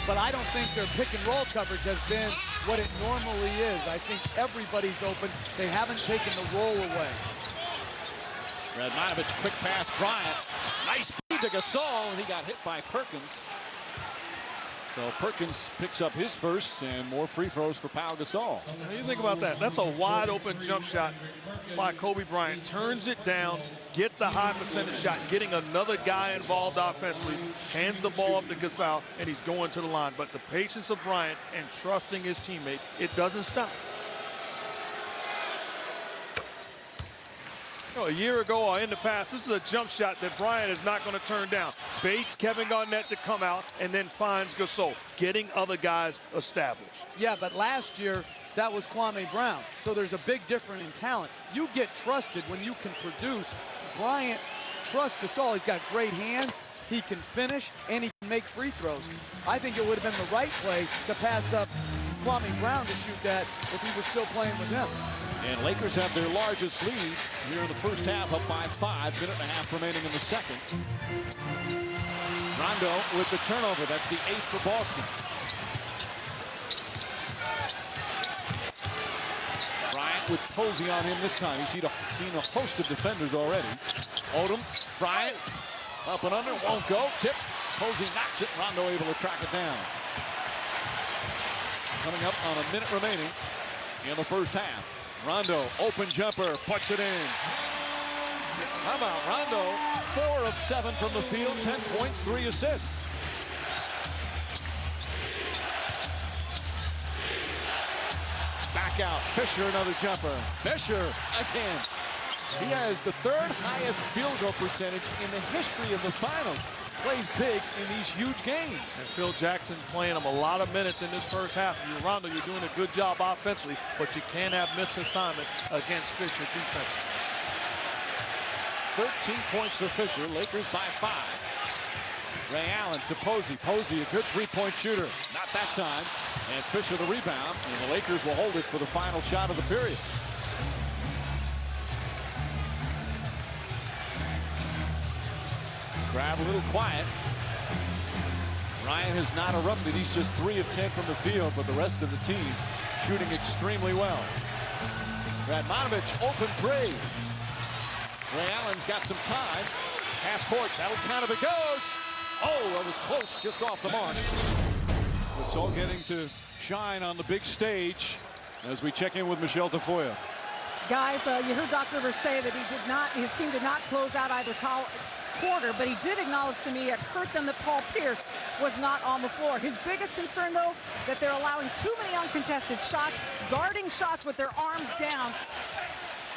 But I don't think their pick and roll coverage has been what it normally is. I think everybody's open. They haven't taken the roll away. Radmanovich, quick pass, Bryant. Nice feed to Gasol, and he got hit by Perkins. So Perkins picks up his first, and more free throws for Pau Gasol. Now you think about that. That's a wide open jump shot by Kobe Bryant. Turns it down, gets the high percentage shot, getting another guy involved offensively, hands the ball up to Gasol, and he's going to the line. But the patience of Bryant and trusting his teammates, it doesn't stop. A year ago or in the past, this is a jump shot that Bryant is not going to turn down. Bates, Kevin Garnett to come out, and then finds Gasol, getting other guys established. Yeah, but last year, that was Kwame Brown. So there's a big difference in talent. You get trusted when you can produce. Bryant trusts Gasol. He's got great hands. He can finish, and he can make free throws. I think it would have been the right play to pass up Kwame Brown to shoot that if he was still playing with him. And Lakers have their largest lead here in the first half, up by 5. Minute and a half remaining in the second. Rondo with the turnover. That's the 8th for Boston. Bryant with Posey on him this time. He's seen a host of defenders already. Odom, Bryant, up and under, won't go. Tip, Posey knocks it. Rondo able to track it down. Coming up on a minute remaining in the first half. Rondo, open jumper, puts it in. How about Rondo? 4 of 7 from the field, 10 points, 3 assists. Back out, Fisher, another jumper. Fisher again. He has the 3rd highest field goal percentage in the history of the finals. Plays big in these huge games. And Phil Jackson playing him a lot of minutes in this first half. Rondo, you're doing a good job offensively, but you can't have missed assignments against Fisher defensively. 13 points for Fisher. Lakers by 5. Ray Allen to Posey. Posey, a good 3-point shooter. Not that time. And Fisher the rebound. And the Lakers will hold it for the final shot of the period. Crowd a little quiet. Ryan has not erupted. He's just 3 of 10 from the field, but the rest of the team shooting extremely well. Radmanovich, open 3. Ray Allen's got some time. Half court, that'll count if it goes. Oh, that was close, just off the mark. Gasol getting to shine on the big stage as we check in with Michelle Tafoya. Guys, you heard Doc Rivers say that his team did not close out either quarter, but he did acknowledge to me, it hurt them that Paul Pierce was not on the floor. His biggest concern, though, that they're allowing too many uncontested shots, guarding shots with their arms down.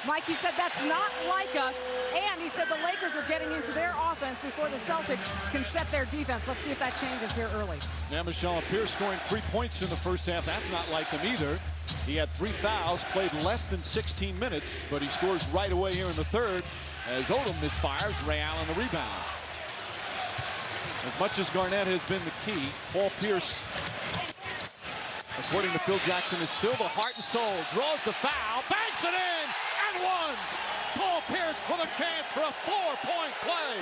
Mike, he said that's not like us, and he said the Lakers are getting into their offense before the Celtics can set their defense. Let's see if that changes here early. Now, Michelle, Pierce scoring 3 points in the first half. That's not like them either. He had 3 fouls, played less than 16 minutes, but he scores right away here in the third as Odom misfires. Ray Allen the rebound. As much as Garnett has been the key, Paul Pierce, according to Phil Jackson, is still the heart and soul. Draws the foul, banks it in, and 1. Paul Pierce with a chance for a 4-point play.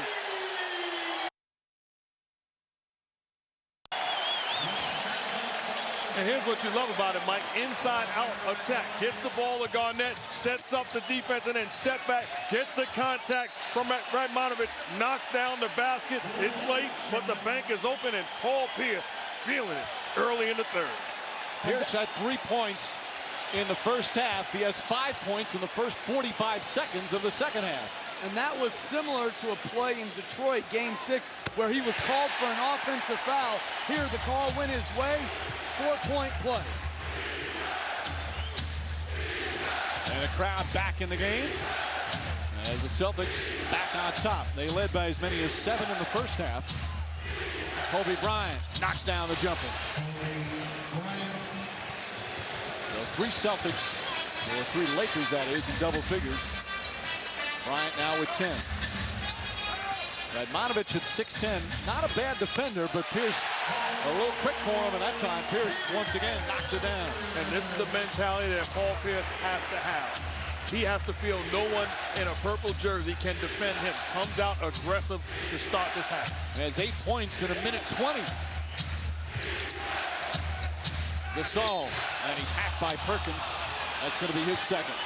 And here's what you love about it, Mike. Inside-out attack. Gets the ball to Garnett, sets up the defense, and then step back. Gets the contact from Radmanovich, knocks down the basket. It's late, but the bank is open, and Paul Pierce feeling it early in the third. Pierce had 3 points in the first half. He has 5 points in the first 45 seconds of the second half. And that was similar to a play in Detroit, Game 6, where he was called for an offensive foul. Here, the call went his way. 4-point play. And the crowd back in the game as the Celtics back on top. They led by as many as 7 in the first half. Kobe Bryant knocks down the jumper. So 3 Celtics, or 3 Lakers, that is, in double figures. Bryant now with 10. Radmanovic at 6'10", not a bad defender, but Pierce a little quick for him, and that time Pierce once again knocks it down. And this is the mentality that Paul Pierce has to have. He has to feel no one in a purple jersey can defend him. Comes out aggressive to start this half. He has 8 points in a minute 20. Gasol, and he's hacked by Perkins. That's going to be his second.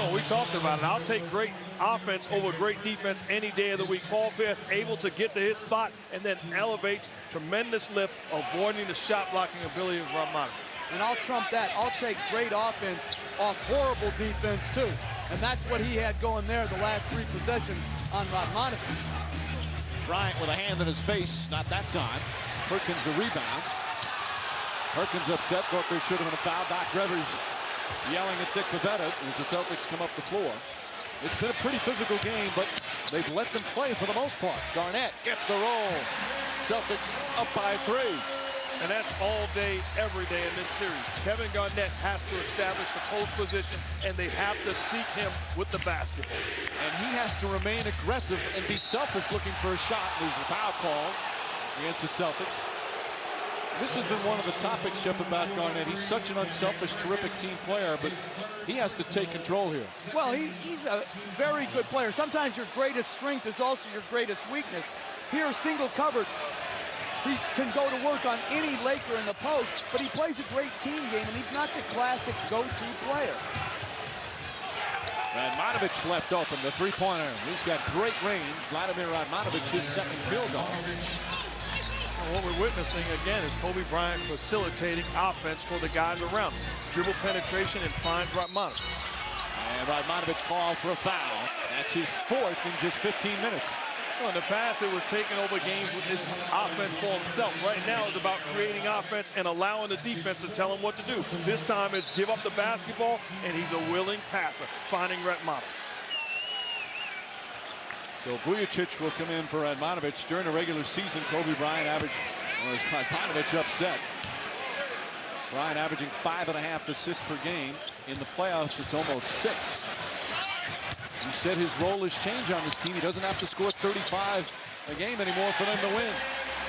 Oh, we talked about it. I'll take great offense over great defense any day of the week. Paul Pierce able to get to his spot and then elevates. Tremendous lift, avoiding the shot blocking ability of Radmanovic. And I'll trump that. I'll take great offense off horrible defense, too. And that's what he had going there the last 3 possessions on Radmanovic. Bryant with a hand in his face. Not that time. Perkins the rebound. Perkins upset. Thought there should have been a foul. Doc Rivers yelling at Dick Bavetta as the Celtics come up the floor. It's been a pretty physical game, but they've let them play for the most part. Garnett gets the roll. Celtics up by 3. And that's all day, every day in this series. Kevin Garnett has to establish the post position, and they have to seek him with the basketball. And he has to remain aggressive and be selfish looking for a shot. There's a foul call against the Celtics. This has been one of the topics, Jeff, about Garnett. He's such an unselfish, terrific team player, but he has to take control here. Well, he's a very good player. Sometimes your greatest strength is also your greatest weakness. Here, single covered, he can go to work on any Laker in the post, but he plays a great team game, and he's not the classic go-to player. Radmanovic left open, the three-pointer. He's got great range. Vladimir Radmanovic, his second field goal. What we're witnessing again is Kobe Bryant facilitating offense for the guys around him. Dribble penetration and finds Radmanovic. And Radmanovic called for a foul. That's his 4th in just 15 minutes. Well, in the past, it was taking over games with his offense for himself. Right now, it's about creating offense and allowing the defense to tell him what to do. This time, it's give up the basketball, and he's a willing passer, finding Radmanovic. So Vujacic will come in for Radmanovic. During the regular season, Kobe Bryant averaged, was Radmanovic upset. Bryant averaging 5.5 assists per game. In the playoffs, it's almost 6. He said his role has changed on this team. He doesn't have to score 35 a game anymore for them to win.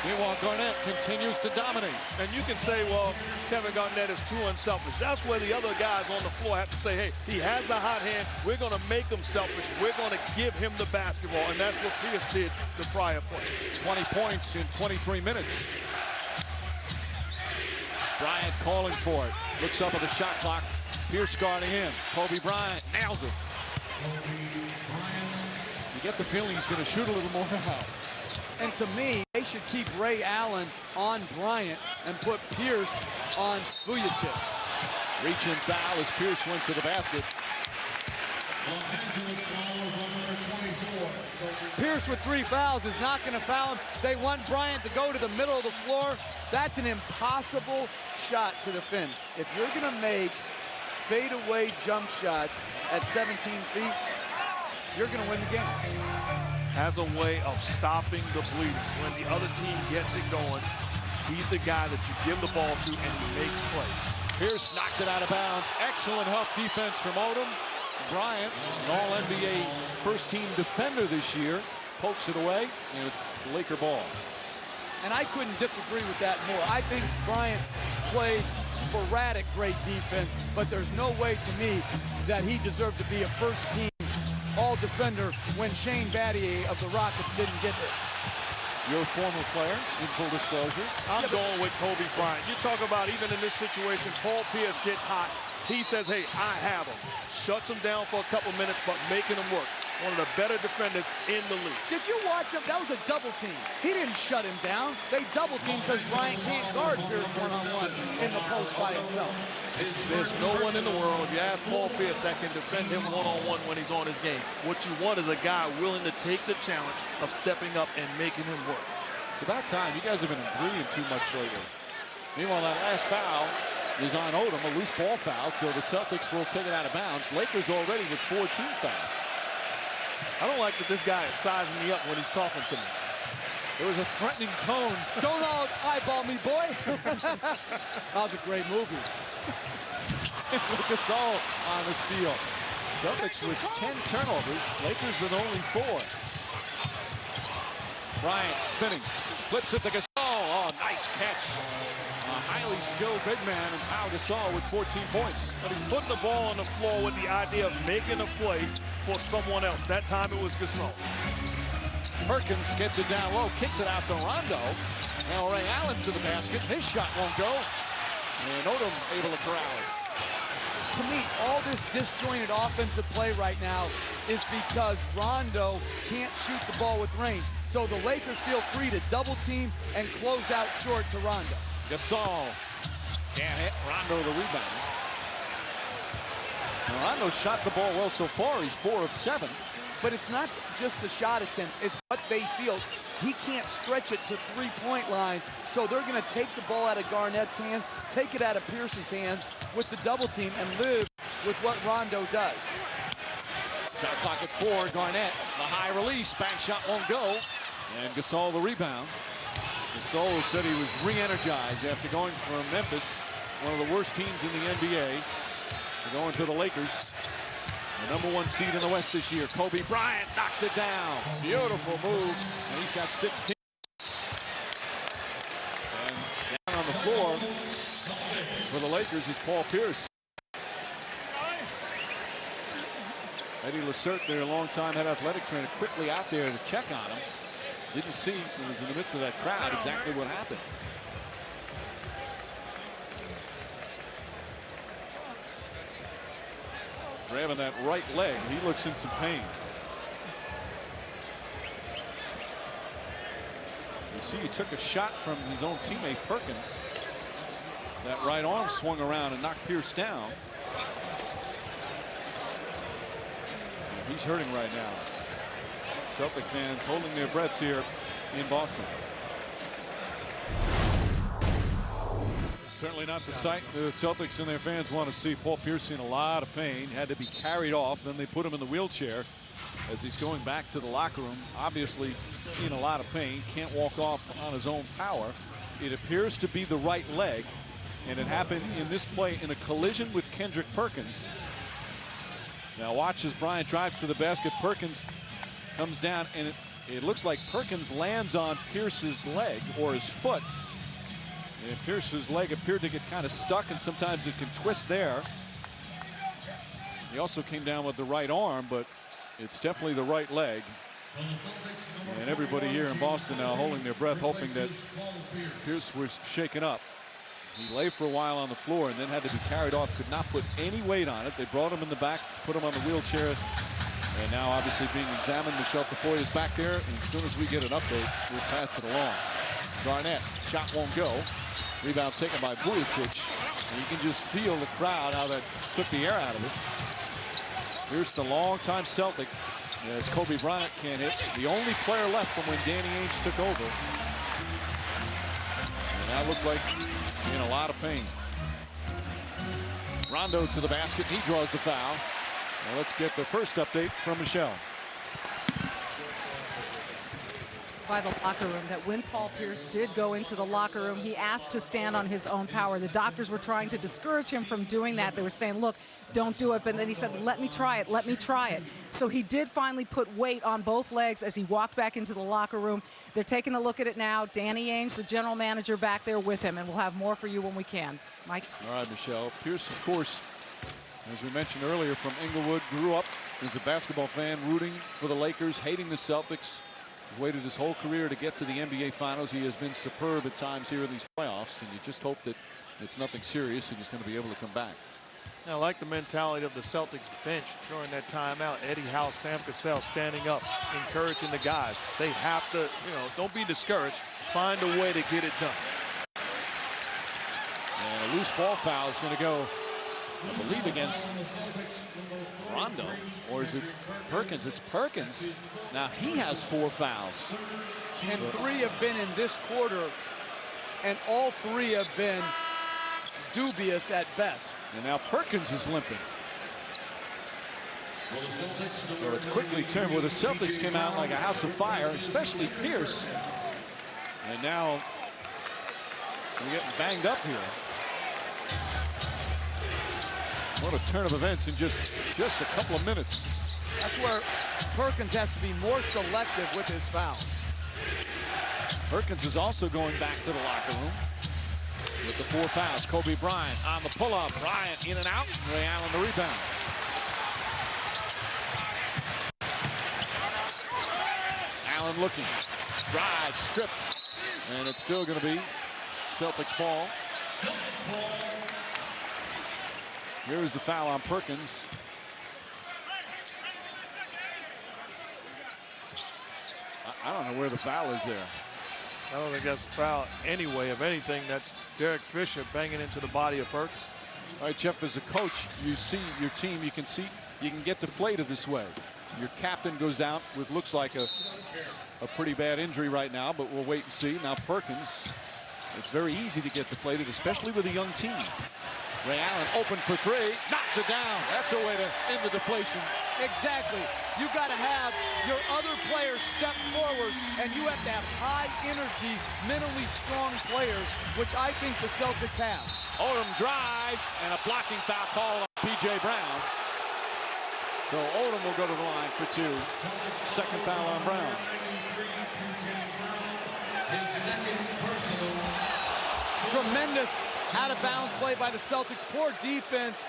Meanwhile, Garnett continues to dominate. And you can say, well, Kevin Garnett is too unselfish. That's where the other guys on the floor have to say, hey, he has the hot hand. We're going to make him selfish. We're going to give him the basketball. And that's what Pierce did the prior point. 20 points in 23 minutes. Bryant calling for it. Looks up at the shot clock. Pierce guarding him. Kobe Bryant nails it. You get the feeling he's going to shoot a little more now. And to me, they should keep Ray Allen on Bryant and put Pierce on Vujacic. Reach and foul as Pierce went to the basket. Los Angeles fouls on number 24. Pierce with 3 fouls is not going to foul him. They want Bryant to go to the middle of the floor. That's an impossible shot to defend. If you're going to make fadeaway jump shots at 17 feet, you're going to win the game. Has a way of stopping the bleeding. When the other team gets it going, he's the guy that you give the ball to and he makes play. Pierce knocked it out of bounds. Excellent help defense from Odom. Bryant, an all-NBA first-team defender this year, pokes it away, and it's Laker ball. And I couldn't disagree with that more. I think Bryant plays sporadic great defense, but there's no way to me that he deserved to be a first-team all-defender when Shane Battier of the Rockets didn't get there. Your former player, in full disclosure. I'm going with Kobe Bryant. You talk about even in this situation, Paul Pierce gets hot. He says, hey, I have him. Shuts him down for a couple minutes, but making him work. One of the better defenders in the league. Did you watch him? That was a double team. He didn't shut him down. They double team because Bryant can't guard Pierce one-on-one in the post by himself. There's no one in the world, if you ask Paul Pierce, that can defend him one-on-one when he's on his game. What you want is a guy willing to take the challenge of stepping up and making him work. It's about time. You guys have been agreeing too much lately. Meanwhile, that last foul is on Odom, a loose ball foul, so the Celtics will take it out of bounds. Lakers already with 4 team fouls. I don't like that this guy is sizing me up when he's talking to me. There was a threatening tone. Don't all eyeball me, boy. That was a great movie. Gasol on the steal. Celtics with 10 turnovers. Lakers with only 4. Bryant spinning. Flips it to Gasol. Oh, nice catch. A highly skilled big man, and Pau Gasol with 14 points. But he's putting the ball on the floor with the idea of making a play for someone else. That time it was Gasol. Perkins gets it down low, kicks it out to Rondo. Now Ray Allen to the basket. His shot won't go. And Odom able to corral it. To me, all this disjointed offensive play right now is because Rondo can't shoot the ball with range. So the Lakers feel free to double team and close out short to Rondo. Gasol can't hit. Rondo the rebound. Now Rondo shot the ball well so far. He's 4 of 7. But it's not just the shot attempt. It's what they feel. He can't stretch it to three-point line, so they're going to take the ball out of Garnett's hands, take it out of Pierce's hands with the double team, and live with what Rondo does. Shot clock at 4. Garnett, the high release. Bank shot won't go. And Gasol the rebound. Gasol said he was re-energized after going from Memphis, one of the worst teams in the NBA, to going to the Lakers. The #1 seed in the West this year. Kobe Bryant knocks it down. Beautiful move. And he's got 16. And down on the floor for the Lakers is Paul Pierce. Eddie Lacerte, their longtime head athletic trainer, quickly out there to check on him. Didn't see, he was in the midst of that crowd, exactly what happened. Grabbing that right leg, he looks in some pain. You see he took a shot from his own teammate Perkins. That right arm swung around and knocked Pierce down. He's hurting right now. Celtic fans holding their breaths here in Boston. Certainly not the sight the Celtics and their fans want to see. Paul Pierce in a lot of pain, had to be carried off. Then they put him in the wheelchair as he's going back to the locker room. Obviously in a lot of pain, can't walk off on his own power. It appears to be the right leg, and it happened in this play in a collision with Kendrick Perkins. Now watch as Bryant drives to the basket. Perkins comes down, and it looks like Perkins lands on Pierce's leg or his foot. And Pierce's leg appeared to get kind of stuck, and sometimes it can twist there. He also came down with the right arm, but it's definitely the right leg. And everybody here in Boston now holding their breath, hoping that Pierce was shaken up. He lay for a while on the floor and then had to be carried off, could not put any weight on it. They brought him in the back, put him on the wheelchair, and now obviously being examined. Michelle Tafoya is back there, and as soon as we get an update, we'll pass it along. Garnett, shot won't go. Rebound taken by Vujacic. And you can just feel the crowd, how that took the air out of it. Here's the longtime Celtic, as Kobe Bryant can't hit. The only player left from when Danny Ainge took over. And that looked like in a lot of pain. Rondo to the basket. He draws the foul. Now let's get the first update from Michelle. By the locker room, that when Paul Pierce did go into the locker room, he asked to stand on his own power. The doctors were trying to discourage him from doing that. They were saying, look, don't do it. But then he said, let me try it. Let me try it. So he did finally put weight on both legs as he walked back into the locker room. They're taking a look at it now. Danny Ainge, the general manager, back there with him, and we'll have more for you when we can. Mike? All right, Michelle. Pierce, of course, as we mentioned earlier, from Inglewood, grew up as a basketball fan, rooting for the Lakers, hating the Celtics. He's waited his whole career to get to the NBA Finals. He has been superb at times here in these playoffs, and you just hope that it's nothing serious and he's going to be able to come back. I like the mentality of the Celtics bench during that timeout. Eddie Howe, Sam Cassell standing up, encouraging the guys. They have to, don't be discouraged. Find a way to get it done. And a loose ball foul is going to go, I believe, against Rondo, or is it Perkins? It's Perkins. Now he has 4 fouls. And 3 have been in this quarter, and all 3 have been dubious at best. And now Perkins is limping. So it's quickly turned where the Celtics came out like a house of fire, especially Pierce. And now we're getting banged up here. What a turn of events in just a couple of minutes. That's where Perkins has to be more selective with his fouls. Perkins is also going back to the locker room with the 4 fouls. Kobe Bryant on the pull-up. Bryant in and out. Ray Allen the rebound. Allen looking. Drive, stripped. And it's still going to be Celtics ball. Here's the foul on Perkins. I don't know where the foul is there. I don't think that's a foul anyway. If anything, that's Derek Fisher banging into the body of Perkins. All right, Jeff, as a coach, you see your team, you can get deflated this way. Your captain goes out with looks like a pretty bad injury right now, but we'll wait and see. Now Perkins, it's very easy to get deflated, especially with a young team. Ray Allen open for 3, knocks it down. That's a way to end the deflation. Exactly. You got to have your other players step forward, and you have to have high energy, mentally strong players, which I think the Celtics have. Odom drives, and a blocking foul call on P.J. Brown. So Odom will go to the line for 2. Second foul on Brown. Tremendous out-of-bounds play by the Celtics. Poor defense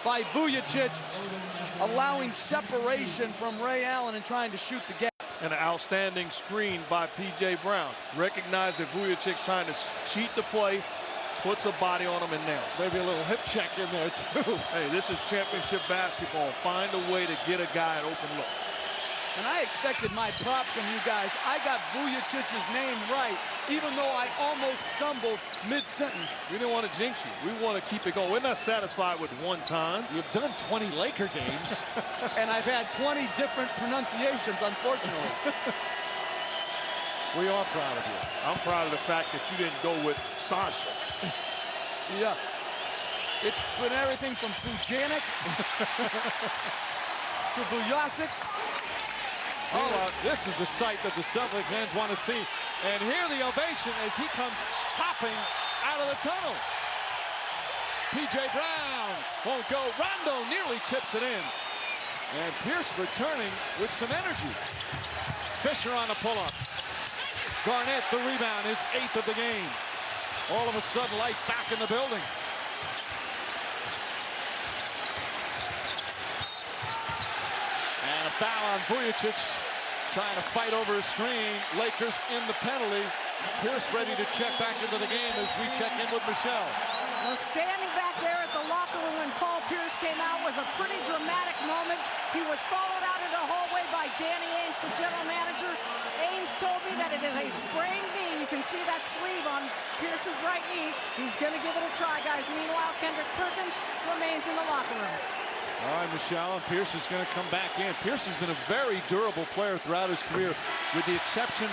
by Vujacic, allowing separation from Ray Allen and trying to shoot the gap. And an outstanding screen by P.J. Brown. Recognize that Vujacic's trying to cheat the play, puts a body on him and nails. Maybe a little hip check in there, too. Hey, this is championship basketball. Find a way to get a guy an open look. And I expected my prop from you guys. I got Vujacic's name right, even though I almost stumbled mid-sentence. We didn't want to jinx you. We want to keep it going. We're not satisfied with one time. You've done 20 Laker games. And I've had 20 different pronunciations, unfortunately. We are proud of you. I'm proud of the fact that you didn't go with Sasha. Yeah. It's been everything from Vujacic to Vujacic. Oh, this is the sight that the Celtics fans want to see. And hear the ovation as he comes hopping out of the tunnel. P.J. Brown won't go. Rondo nearly tips it in. And Pierce returning with some energy. Fisher on the pull-up. Garnett the rebound, his 8th of the game. All of a sudden, life back in the building. And a foul on Vujacic, trying to fight over a screen. Lakers in the penalty. Pierce ready to check back into the game as we check in with Michelle. Well, standing back there at the locker room when Paul Pierce came out was a pretty dramatic moment. He was followed out into the hallway by Danny Ainge, the general manager. Ainge told me that it is a sprained knee. You can see that sleeve on Pierce's right knee. He's going to give it a try, guys. Meanwhile, Kendrick Perkins remains in the locker room. All right, Michelle, and Pierce is going to come back in. Pierce has been a very durable player throughout his career, with the exception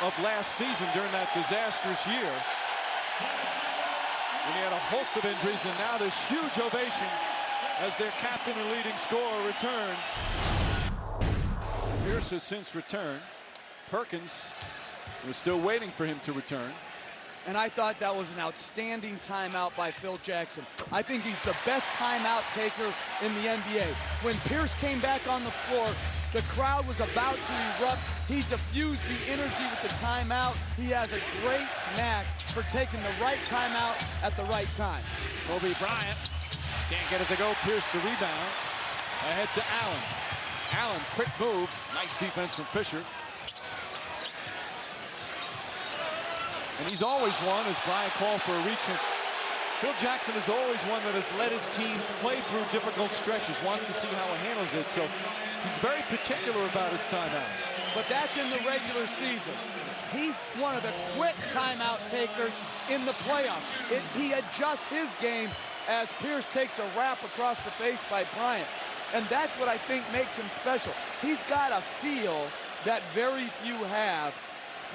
of last season during that disastrous year. And he had a host of injuries, and now this huge ovation as their captain and leading scorer returns. Pierce has since returned. Perkins was still waiting for him to return. And I thought that was an outstanding timeout by Phil Jackson. I think he's the best timeout taker in the NBA. When Pierce came back on the floor, the crowd was about to erupt. He diffused the energy with the timeout. He has a great knack for taking the right timeout at the right time. Kobe Bryant can't get it to go. Pierce the rebound. Ahead to Allen. Allen, quick move. Nice defense from Fisher. And he's always one, as Bryant called for a reach. Phil Jackson is always one that has let his team play through difficult stretches, wants to see how he handles it. So he's very particular about his timeouts. But that's in the regular season. He's one of the quick timeout takers in the playoffs. He adjusts his game as Pierce takes a wrap across the face by Bryant. And that's what I think makes him special. He's got a feel that very few have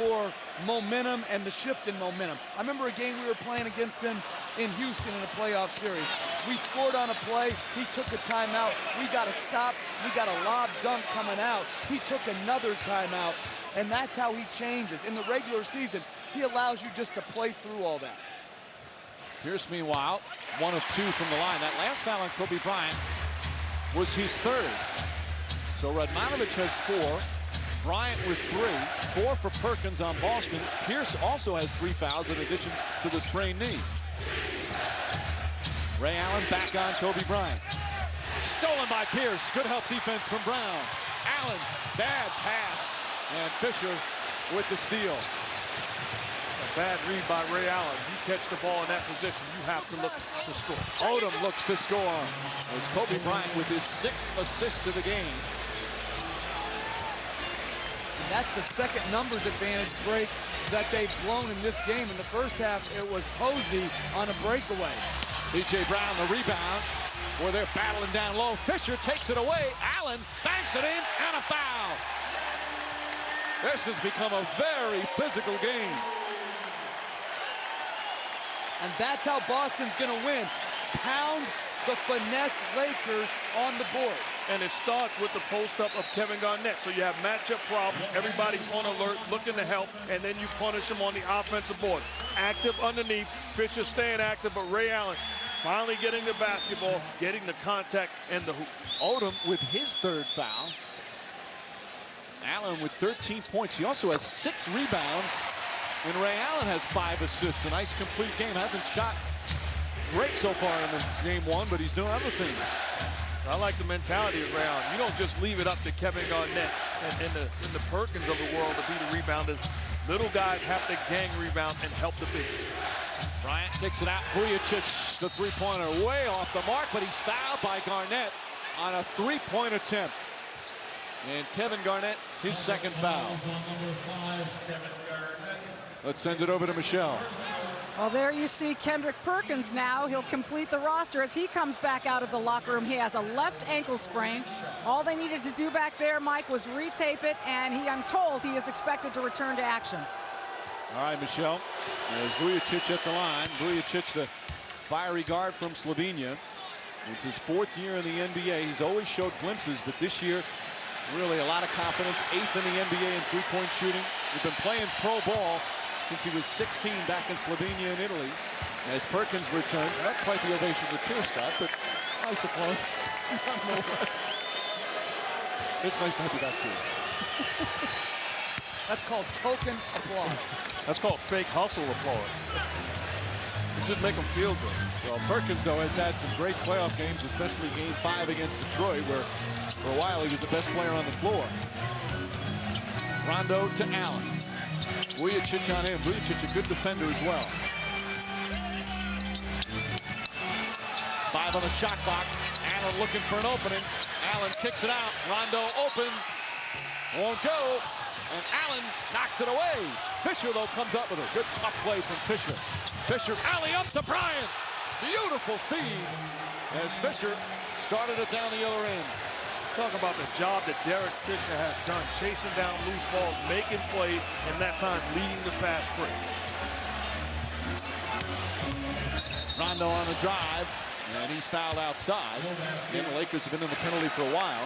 for momentum and the shift in momentum. I remember a game we were playing against him in Houston in a playoff series. We scored on a play. He took a timeout. We got a stop. We got a lob dunk coming out. He took another timeout, and that's how he changes. In the regular season, he allows you just to play through all that. Pierce, meanwhile, 1 of 2 from the line. That last foul on Kobe Bryant was his 3rd. So Radmanovic has 4. Bryant with 3. 4 for Perkins on Boston. Pierce also has 3 fouls in addition to the sprained knee. Ray Allen back on Kobe Bryant. Stolen by Pierce. Good help defense from Brown. Allen, bad pass. And Fisher with the steal. A bad read by Ray Allen. You catch the ball in that position, you have to look to score. Odom looks to score as Kobe Bryant with his 6th assist of the game. And that's the second numbers advantage break that they've blown in this game. In the first half, it was Posey on a breakaway. B.J. Brown, the rebound, where they're battling down low. Fisher takes it away. Allen banks it in, and a foul. This has become a very physical game. And that's how Boston's going to win. Pound the finesse Lakers on the board. And it starts with the post-up of Kevin Garnett. So you have matchup problems. Everybody's on alert, looking to help, and then you punish them on the offensive board. Active underneath, Fisher staying active, but Ray Allen finally getting the basketball, getting the contact and the hoop. Odom with his 3rd foul. Allen with 13 points. He also has 6 rebounds. And Ray Allen has 5 assists. A nice complete game. Hasn't shot great so far in the game 1, but he's doing other things. I like the mentality of Ray Allen. You don't just leave it up to Kevin Garnett and the Perkins of the world to be the rebounders. Little guys have to gang rebound and help the big. Bryant kicks it out. Vujicic, the 3-pointer, way off the mark, but he's fouled by Garnett on a 3-point attempt. And Kevin Garnett, his 2nd foul. Let's send it over to Michelle. Well, there you see Kendrick Perkins now. He'll complete the roster as he comes back out of the locker room. He has a left ankle sprain. All they needed to do back there, Mike, was retape it, and I'm told he is expected to return to action. All right, Michelle. There's Vujicic at the line. Vujicic, the fiery guard from Slovenia. It's his 4th year in the NBA. He's always showed glimpses, but this year, really a lot of confidence. 8th in the NBA in 3-point shooting. He's been playing pro ball since he was 16 back in Slovenia and Italy. As Perkins returns, not quite the ovation that Pierce got, but I suppose nonetheless. It's nice to have you back too. That's called token applause. That's called fake hustle applause. Just make them feel good. Well, Perkins, though, has had some great playoff games, especially Game 5 against Detroit, where for a while he was the best player on the floor. Rondo to Allen. Vujicic on him. Vujicic a good defender as well. 5 on the shot clock. Allen looking for an opening. Allen kicks it out. Rondo open. Won't go. And Allen knocks it away. Fisher, though, comes up with a good tough play from Fisher. Fisher alley up to Bryant. Beautiful feed as Fisher started it down the other end. Talk about the job that Derek Fisher has done, chasing down loose balls, making plays, and that time leading the fast break. Rondo on the drive, and he's fouled outside. And the Lakers have been in the penalty for a while.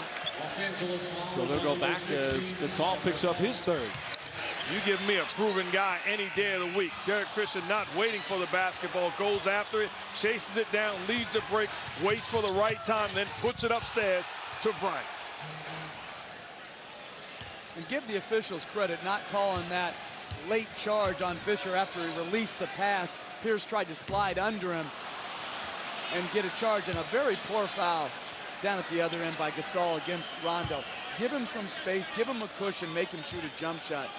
So they'll go back as Gasol picks up his 3rd. You give me a proven guy any day of the week. Derek Fisher not waiting for the basketball, goes after it, chases it down, leads the break, waits for the right time, then puts it upstairs to Bryant. And give the officials credit not calling that late charge on Fisher after he released the pass. Pierce tried to slide under him and get a charge, and a very poor foul down at the other end by Gasol against Rondo. Give him some space, give him a cushion, make him shoot a jump shot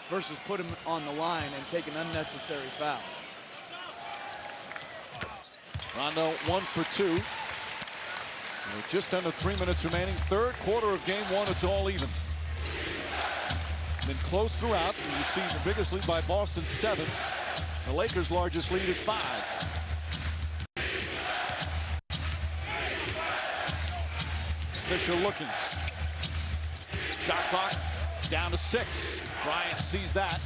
versus put him on the line and take an unnecessary foul. Rondo 1 for 2. With just under 3 minutes remaining. 3rd quarter of game 1, it's all even. Been close throughout. You see the biggest lead by Boston, 7. The Lakers' largest lead is 5. Fisher looking. Shot clock down to 6. Bryant sees that.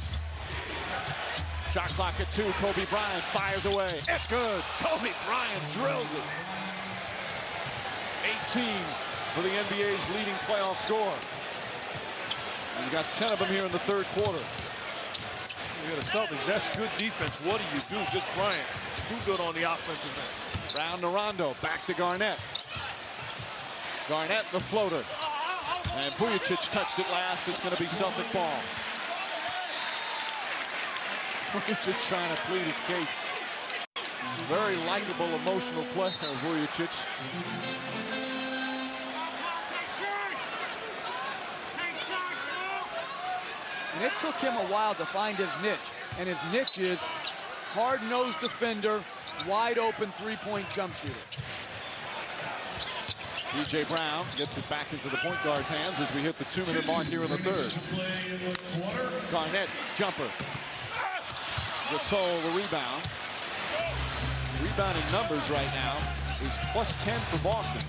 Shot clock at 2. Kobe Bryant fires away. It's good. Kobe Bryant drills it. 18 for the NBA's leading playoff scorer. He's got 10 of them here in the 3rd quarter. Yeah, the Celtics, that's good defense. What do you do? Just Bryant. Too good on the offensive end. Round to Rondo, back to Garnett. Garnett, the floater. And Vujacic touched it last. It's going to be Celtic ball. Vujacic trying to plead his case. Very likable, emotional player, Vujacic. And it took him a while to find his niche. And his niche is hard-nosed defender, wide-open three-point jump shooter. TJ Brown gets it back into the point guard's hands as we hit the 2-minute mark here in the third. Garnett, jumper. Gasol, the rebound. Rebounding numbers right now is +10 for Boston.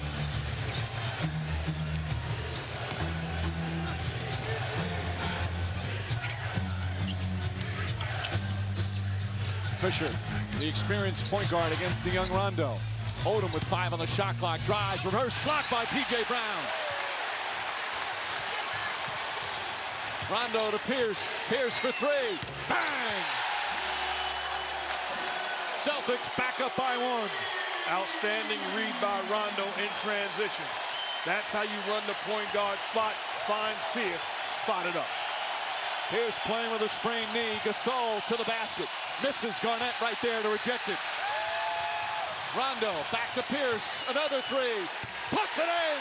Fisher, the experienced point guard against the young Rondo. Odom with 5 on the shot clock. Drives, reverse, blocked by P.J. Brown. Rondo to Pierce. Pierce for 3. Bang! Celtics back up by 1. Outstanding read by Rondo in transition. That's how you run the point guard spot. Finds Pierce, spotted up. Pierce playing with a sprained knee. Gasol to the basket. Misses Garnett right there to reject it. Rondo back to Pierce. Another 3. Puts it in.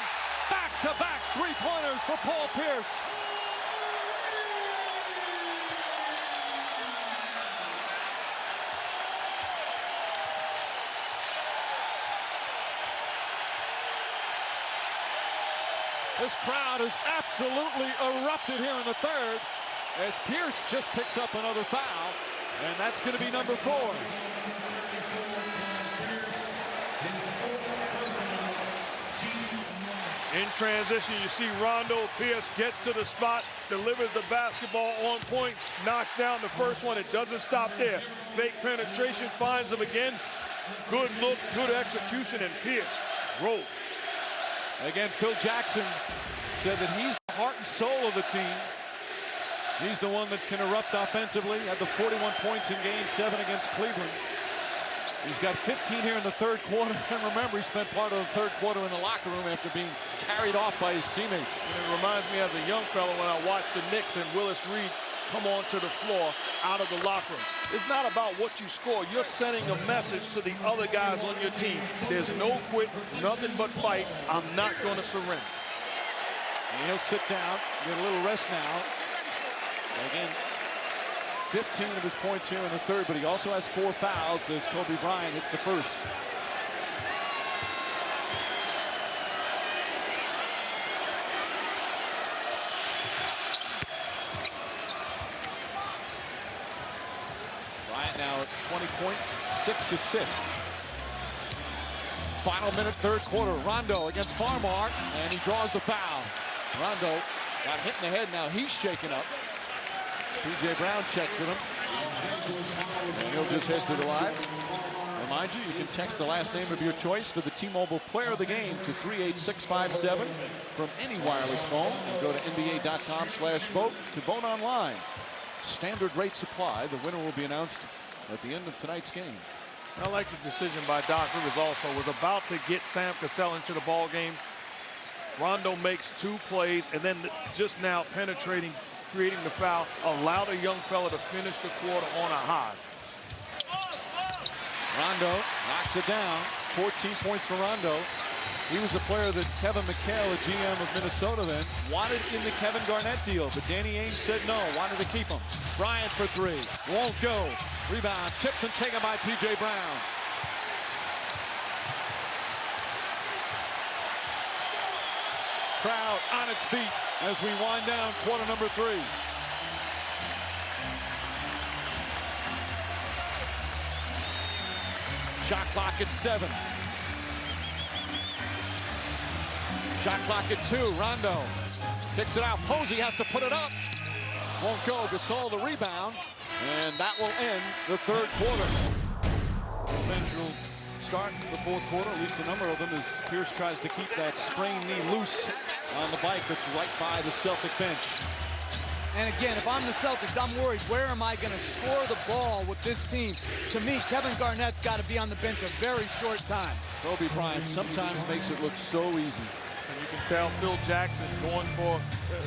Back-to-back three-pointers for Paul Pierce. This crowd has absolutely erupted here in the third as Pierce just picks up another foul, and that's going to be number 4. In transition, you see Rondo. Pierce gets to the spot, delivers the basketball on point, knocks down the first one. It doesn't stop there. Fake penetration, finds him again. Good look, good execution, and Pierce rolled. Again, Phil Jackson said that he's the heart and soul of the team. He's the one that can erupt offensively. Had the 41 points in Game 7 against Cleveland. He's got 15 here in the third quarter. And remember, he spent part of the third quarter in the locker room after being carried off by his teammates. And it reminds me as a young fellow when I watched the Knicks and Willis Reed come onto the floor out of the locker room. It's not about what you score. You're sending a message to the other guys on your team. There's no quit, nothing but fight. I'm not going to surrender. And he'll sit down, get a little rest now. Again, 15 of his points here in the third, but he also has 4 fouls as Kobe Bryant hits the first. Bryant now at 20 points, 6 assists. Final minute, third quarter. Rondo against Farmar, and he draws the foul. Rondo got hit in the head. Now he's shaken up. P.J. Brown checks with him. And he'll just head to the line. Remind you, you can text the last name of your choice for the T-Mobile Player of the Game to 38657 from any wireless phone. And go to NBA.com/vote to vote online. Standard rate supply. The winner will be announced at the end of tonight's game. I like the decision by Doc Rivers also. Was about to get Sam Cassell into the ball game. Rondo makes 2 plays, and then just now penetrating, creating the foul, allowed a young fella to finish the quarter on a high. Rondo knocks it down. 14 points for Rondo. He was a player that Kevin McHale, the GM of Minnesota then, wanted in the Kevin Garnett deal, but Danny Ainge said no, wanted to keep him. Bryant for 3, won't go. Rebound, tipped and taken by P.J. Brown. Crowd on its feet as we wind down quarter number 3. Shot clock at 7. Shot clock at 2. Rondo picks it out. Posey has to put it up. Won't go. Gasol the rebound. And that will end the third quarter. Eventual start the fourth quarter, at least a number of them, as Pierce tries to keep that sprained knee loose on the bike that's right by the Celtic bench. And again, if I'm the Celtics, I'm worried, where am I going to score the ball with this team? To me, Kevin Garnett's got to be on the bench a very short time. Kobe Bryant sometimes makes it look so easy. And you can tell Phil Jackson going for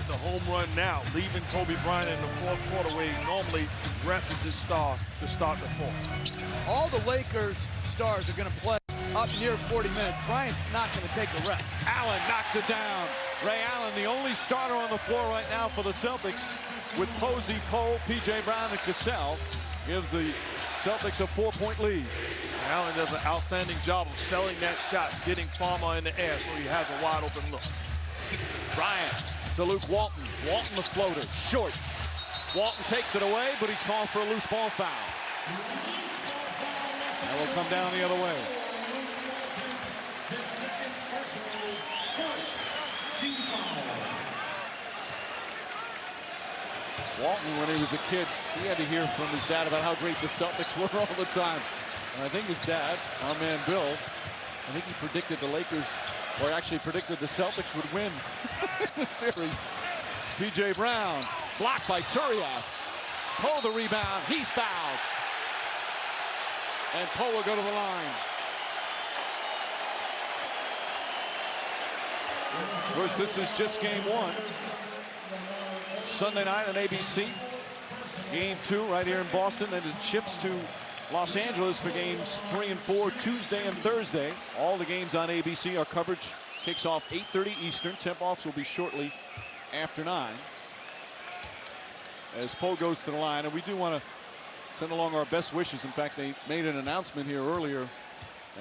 the home run now, leaving Kobe Bryant in the fourth quarter where he normally rests his star to start the fourth. All the Lakers stars are going to play up near 40 minutes. Bryant's not going to take a rest. Allen knocks it down. Ray Allen, the only starter on the floor right now for the Celtics, with Posey, Cole, P.J. Brown, and Cassell, gives the Celtics a 4-point lead. Allen does an outstanding job of selling that shot, getting Farmer in the air so he has a wide open look. Bryant to Luke Walton. Walton the floater, short. Walton takes it away, but he's called for a loose ball foul. That will come down the other way. His second personal, first team foul. Walton, when he was a kid, he had to hear from his dad about how great the Celtics were all the time. And I think his dad, our man Bill, I think he predicted the Lakers, or actually predicted the Celtics would win the series. P.J. Brown, blocked by Turiaf. Poe the rebound, he's fouled. And Poe will go to the line. Of course, this is just game one. Sunday night on ABC. Game 2 right here in Boston, and it shifts to Los Angeles for games 3 and 4 Tuesday and Thursday. All the games on ABC. Our coverage kicks off 8:30 Eastern. Tip-offs will be shortly after 9. As Poe goes to the line, and we do want to send along our best wishes. In fact, they made an announcement here earlier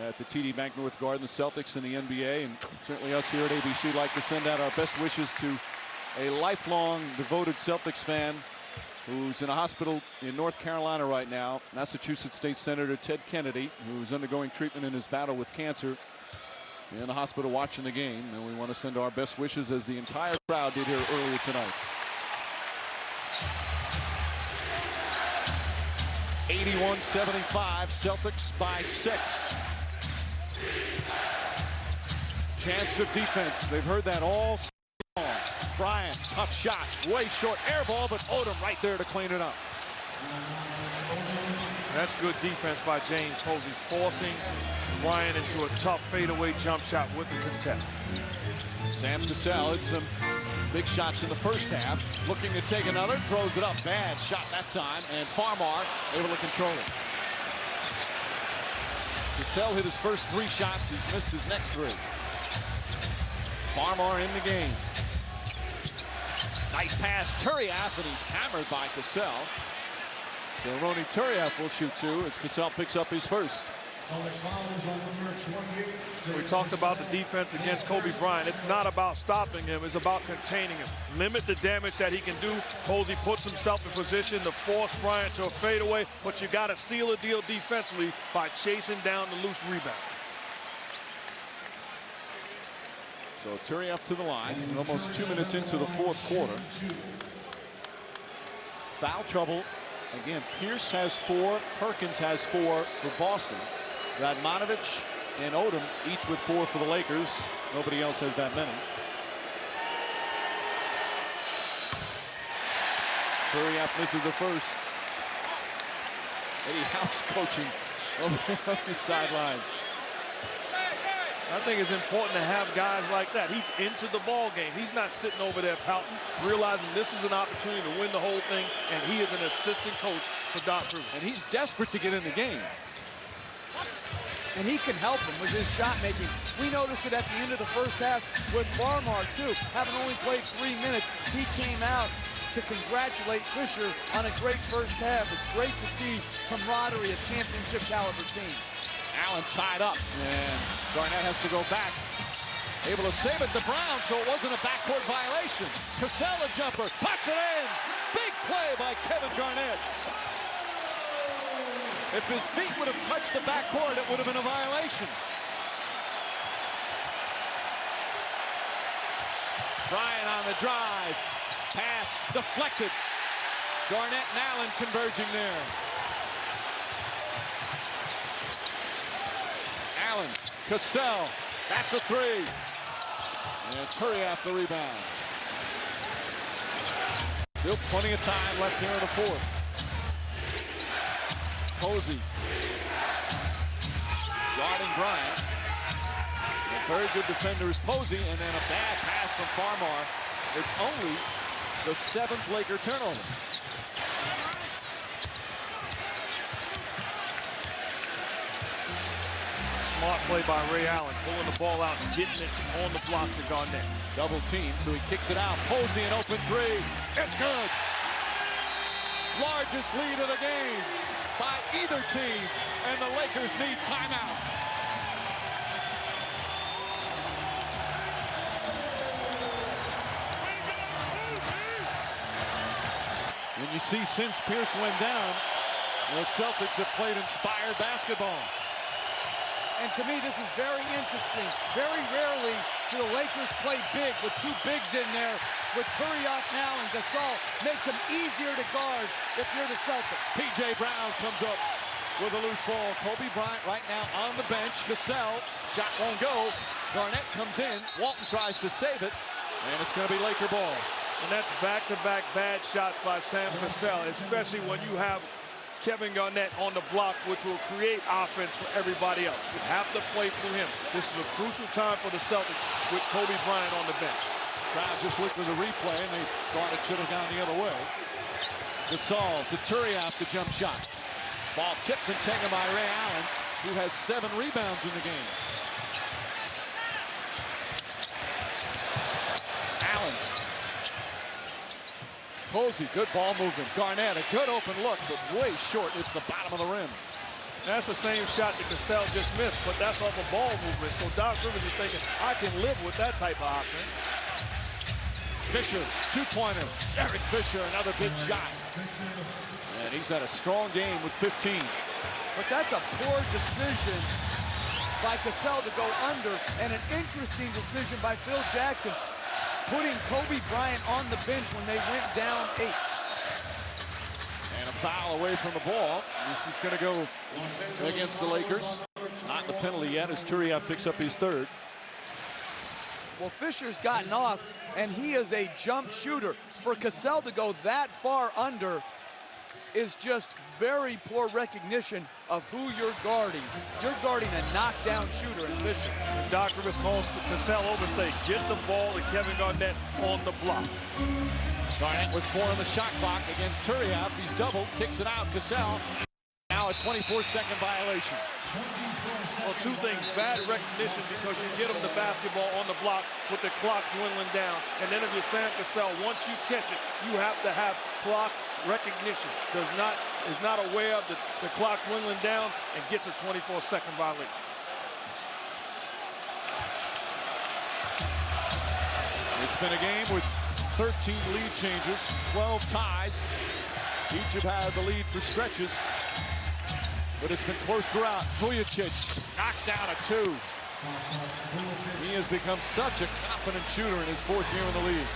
at the TD Banknorth Garden, the Celtics and the NBA, and certainly us here at ABC like to send out our best wishes to a lifelong devoted Celtics fan who's in a hospital in North Carolina right now, Massachusetts State Senator Ted Kennedy, who's undergoing treatment in his battle with cancer, in the hospital watching the game. And we want to send our best wishes, as the entire crowd did here earlier tonight. 81-75, Celtics by 6. Chance of defense. They've heard that all long. Bryant, tough shot, way short, air ball, but Odom right there to clean it up. That's good defense by James Posey, forcing Bryant into a tough fadeaway jump shot with the contest. Sam Cassell had some big shots in the first half, looking to take another, throws it up, bad shot that time, and Farmar able to control it. Cassell hit his first 3 shots, he's missed his next 3. Farmar in the game. Nice pass, Turiaf, and he's hammered by Cassell. So Ronnie Turiaf will shoot 2 as Cassell picks up his first. We talked about the defense against Kobe Bryant. It's not about stopping him, it's about containing him. Limit the damage that he can do. Posey puts himself in position to force Bryant to a fadeaway, but you got to seal a deal defensively by chasing down the loose rebound. So Turiaf to the line, almost 2 minutes into the fourth quarter. Foul trouble. Again, Pierce has 4, Perkins has 4 for Boston. Radmanovich and Odom each with 4 for the Lakers. Nobody else has that many. Turiaf misses the first. Eddie House coaching over the sidelines. I think it's important to have guys like that. He's into the ball game. He's not sitting over there pouting, realizing this is an opportunity to win the whole thing, and he is an assistant coach for Doc Rivers. And he's desperate to get in the game. And he can help him with his shot making. We noticed it at the end of the first half with Farmar, too. Having only played 3 minutes, he came out to congratulate Fisher on a great first half. It's great to see camaraderie of championship caliber team. Allen tied up, and Garnett has to go back. Able to save it to Brown, so it wasn't a backcourt violation. Cassell a jumper, puts it in. Big play by Kevin Garnett. If his feet would have touched the backcourt, it would have been a violation. Bryant on the drive. Pass deflected. Garnett and Allen converging there. Allen, Cassell, that's a 3. And Turiaf the rebound. Still plenty of time left here in the fourth. Posey guarding Bryant. A very good defender is Posey, and then a bad pass from Farmar. It's only the 7th Laker turnover. Smart play by Ray Allen, pulling the ball out and getting it on the block to Garnett. Double team, so he kicks it out. Posey an open three. It's good. Largest lead of the game by either team, and the Lakers need timeout. When you see since Pierce went down, the Celtics have played inspired basketball. And to me, this is very interesting. Very rarely do the Lakers play big with two bigs in there. With Turiaf now and Gasol, makes them easier to guard if you're the Celtics. P.J. Brown comes up with a loose ball. Kobe Bryant right now on the bench. Gasol, shot won't go. Garnett comes in. Walton tries to save it, and it's going to be Laker ball. And that's back-to-back bad shots by Sam Cassell, especially when you have Kevin Garnett on the block, which will create offense for everybody else. You have to play through him. This is a crucial time for the Celtics with Kobe Bryant on the bench. Crowd just looked at the replay, and they thought it should have gone the other way. Gasol to Turiaf, the jump shot. Ball tipped and taken by Ray Allen, who has 7 rebounds in the game. Allen. Posey, good ball movement. Garnett, a good open look, but way short. It's the bottom of the rim. That's the same shot that Cassell just missed, but that's off a ball movement. So Doc Rivers is thinking, I can live with that type of offense. Fisher, two-pointer. Eric Fisher, another big shot. And he's had a strong game with 15. But that's a poor decision by Cassell to go under, and an interesting decision by Phil Jackson, putting Kobe Bryant on the bench when they went down 8. And a foul away from the ball. This is going to go against the Lakers. Not in the penalty yet as Turiaf picks up his 3rd. Well, Fisher's gotten off, and he is a jump shooter. For Cassell to go that far under is just very poor recognition of who you're guarding. You're guarding a knockdown shooter in Fisher. And Doc Rivers calls Cassell over and say, get the ball to Kevin Garnett on the block. Garnett with 4 on the shot clock against Turiaf. He's doubled, kicks it out. Cassell now a 24-second violation. Well, 2 things. Bad recognition because you get him the basketball on the block with the clock dwindling down. And then if you're Sam Cassell, once you catch it, you have to have clock recognition. Is not aware of the clock dwindling down and gets a 24-second violation. It's been a game with 13 lead changes, 12 ties. Each have had the lead for stretches, but it's been close throughout. Vujicic knocks down a 2. He has become such a confident shooter in his 4th year in the league.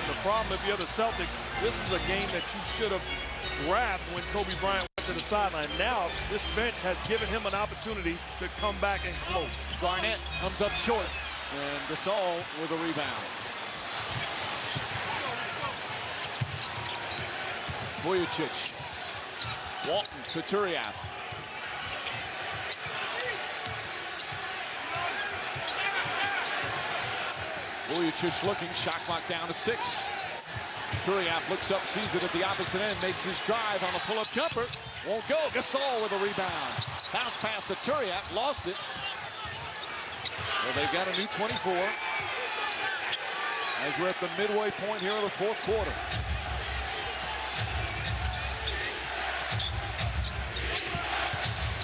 The problem if you're the Celtics, this is a game that you should have grabbed when Kobe Bryant went to the sideline. Now, this bench has given him an opportunity to come back and close. Garnett comes up short, and Gasol with a rebound. Vujicic. Walton to Turiaf. Vujicic looking, shot clock down to 6. Turiaf looks up, sees it at the opposite end, makes his drive on the pull-up jumper. Won't go. Gasol with a rebound. Bounce pass to Turiaf, lost it. Well, they've got a new 24 as we're at the midway point here of the 4th quarter.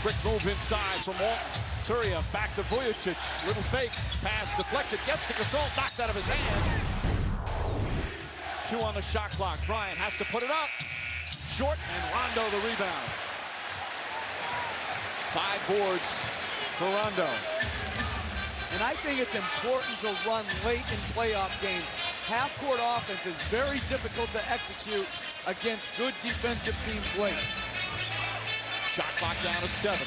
Quick move inside from Walton. Turiaf back to Vujicic. Little fake. Pass deflected. Gets to Gasol. Knocked out of his hands. 2 on the shot clock. Bryant has to put it up. Short, and Rondo the rebound. 5 boards for Rondo. And I think it's important to run late in playoff games. Half-court offense is very difficult to execute against good defensive teams late. Shot clock down to 7.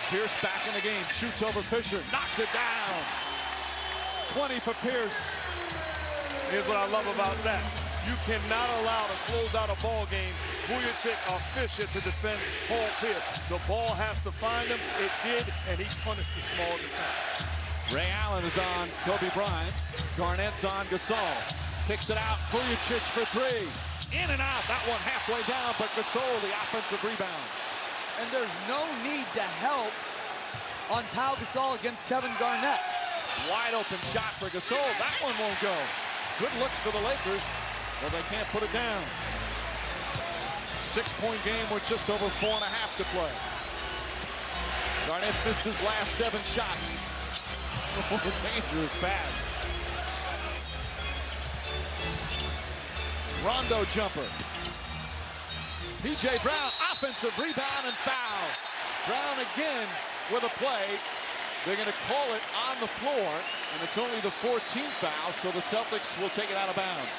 Pierce back in the game, shoots over Fisher, knocks it down. 20 for Pierce. Here's what I love about that. You cannot allow to close out a ball game. Vujacic efficient to defend Paul Pierce. The ball has to find him. It did, and he punished the small defense. Ray Allen is on Kobe Bryant. Garnett's on Gasol. Picks it out. Vujacic for three. In and out. That one halfway down, but Gasol, the offensive rebound. And there's no need to help on Pau Gasol against Kevin Garnett. Wide open shot for Gasol. That one won't go. Good looks for the Lakers, but they can't put it down. 6-point game with just over 4.5 to play. Garnett's missed his last 7 shots. Dangerous pass. Rondo jumper. P.J. Brown, offensive rebound and foul. Brown again with a play. They're going to call it on the floor, and it's only the 14th foul, so the Celtics will take it out of bounds.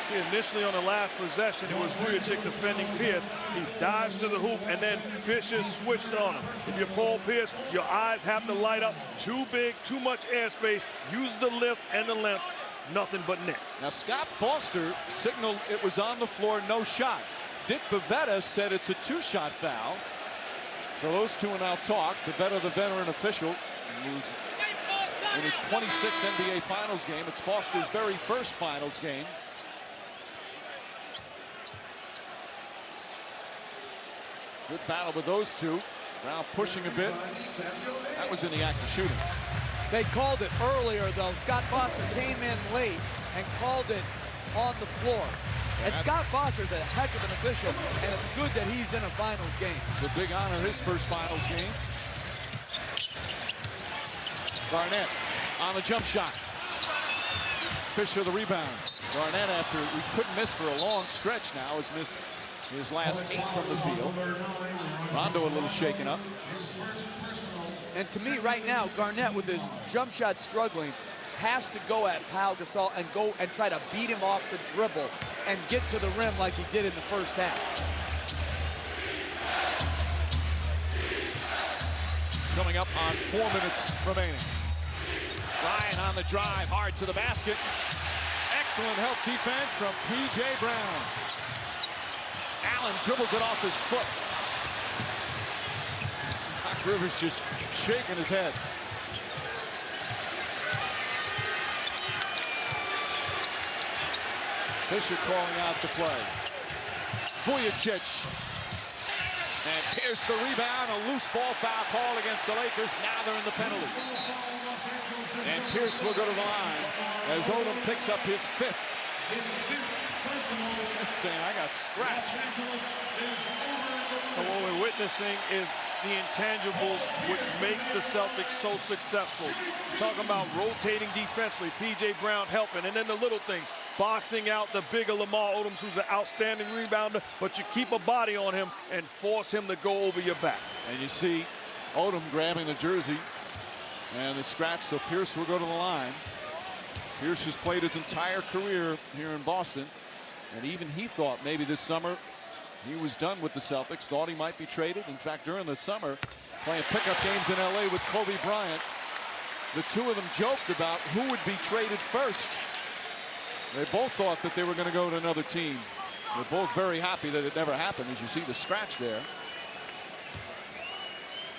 See, initially on the last possession, it was Vujacic defending Pierce. He dives to the hoop, and then Fisher switched on him. If you're Paul Pierce, your eyes have to light up. Too big, too much airspace. Use the lift and the length. Nothing but net. Now, Scott Foster signaled it was on the floor, no shot. Dick Bavetta said it's a 2-shot foul. So those two will now talk. Bavetta, the veteran official, who's in his 26th NBA Finals game. It's Foster's very first Finals game. Good battle with those two. Brown pushing a bit. That was in the act of shooting. They called it earlier, though. Scott Foster came in late and called it on the floor. And Scott Foster's a heck of an official, and it's good that he's in a finals game. It's a big honor, his first finals game. Garnett on the jump shot. Fisher the rebound. Garnett, after we couldn't miss for a long stretch now, has missed his last 8 from the field. Rondo a little shaken up. And to me right now, Garnett with his jump shot struggling has to go at Pau Gasol and go and try to beat him off the dribble and get to the rim like he did in the first half. Coming up on 4 minutes remaining. Bryant on the drive, hard to the basket. Excellent help defense from P.J. Brown. Allen dribbles it off his foot. Doc Rivers just shaking his head. Fisher calling out the play. Vujacic. And Pierce the rebound. A loose ball foul call against the Lakers. Now they're in the penalty. And Pierce will go to the line as Odom picks up his 5th. It's saying I got scratched. And what we're witnessing is the intangibles which makes the Celtics so successful. Talking about rotating defensively, P.J. Brown helping, and then the little things. Boxing out the bigger Lamar Odom, who's an outstanding rebounder, but you keep a body on him and force him to go over your back. And you see Odom grabbing the jersey and the scratch, so Pierce will go to the line. Pierce has played his entire career here in Boston, and even he thought maybe this summer he was done with the Celtics, thought he might be traded. In fact, during the summer, playing pickup games in LA with Kobe Bryant, the two of them joked about who would be traded first. They both thought that they were going to go to another team. They're both very happy that it never happened, as you see the scratch there.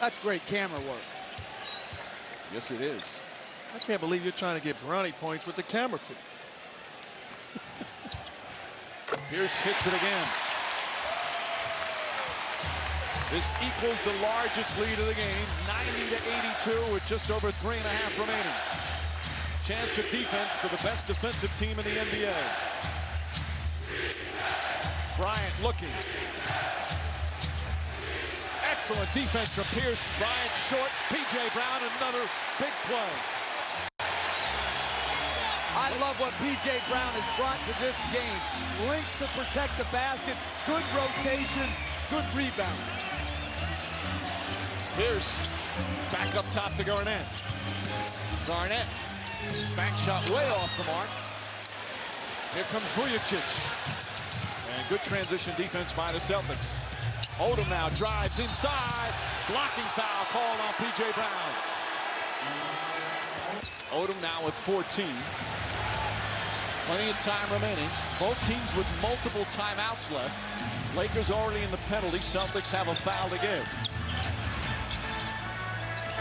That's great camera work. Yes, it is. I can't believe you're trying to get brownie points with the camera crew. Pierce hits it again. This equals the largest lead of the game, 90-82 with just over 3.5 remaining. Chance of defense for the best defensive team in the NBA. Bryant looking. Excellent defense from Pierce. Bryant short. P.J. Brown, another big play. I love what P.J. Brown has brought to this game. Length to protect the basket, good rotation, good rebound. Pierce back up top to Garnett. Garnett, back shot way off the mark. Here comes Vujacic. And good transition defense by the Celtics. Odom now drives inside. Blocking foul called on P.J. Brown. Odom now with 14. Plenty of time remaining. Both teams with multiple timeouts left. Lakers already in the penalty. Celtics have a foul to give.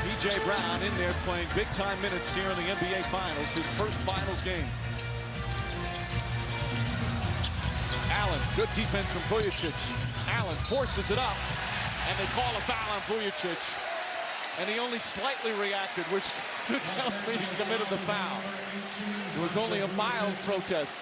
P.J. Brown in there playing big-time minutes here in the NBA Finals, his first Finals game. Allen, good defense from Vujicic. Allen forces it up, and they call a foul on Vujicic. And he only slightly reacted, which tells me he committed the foul. It was only a mild protest.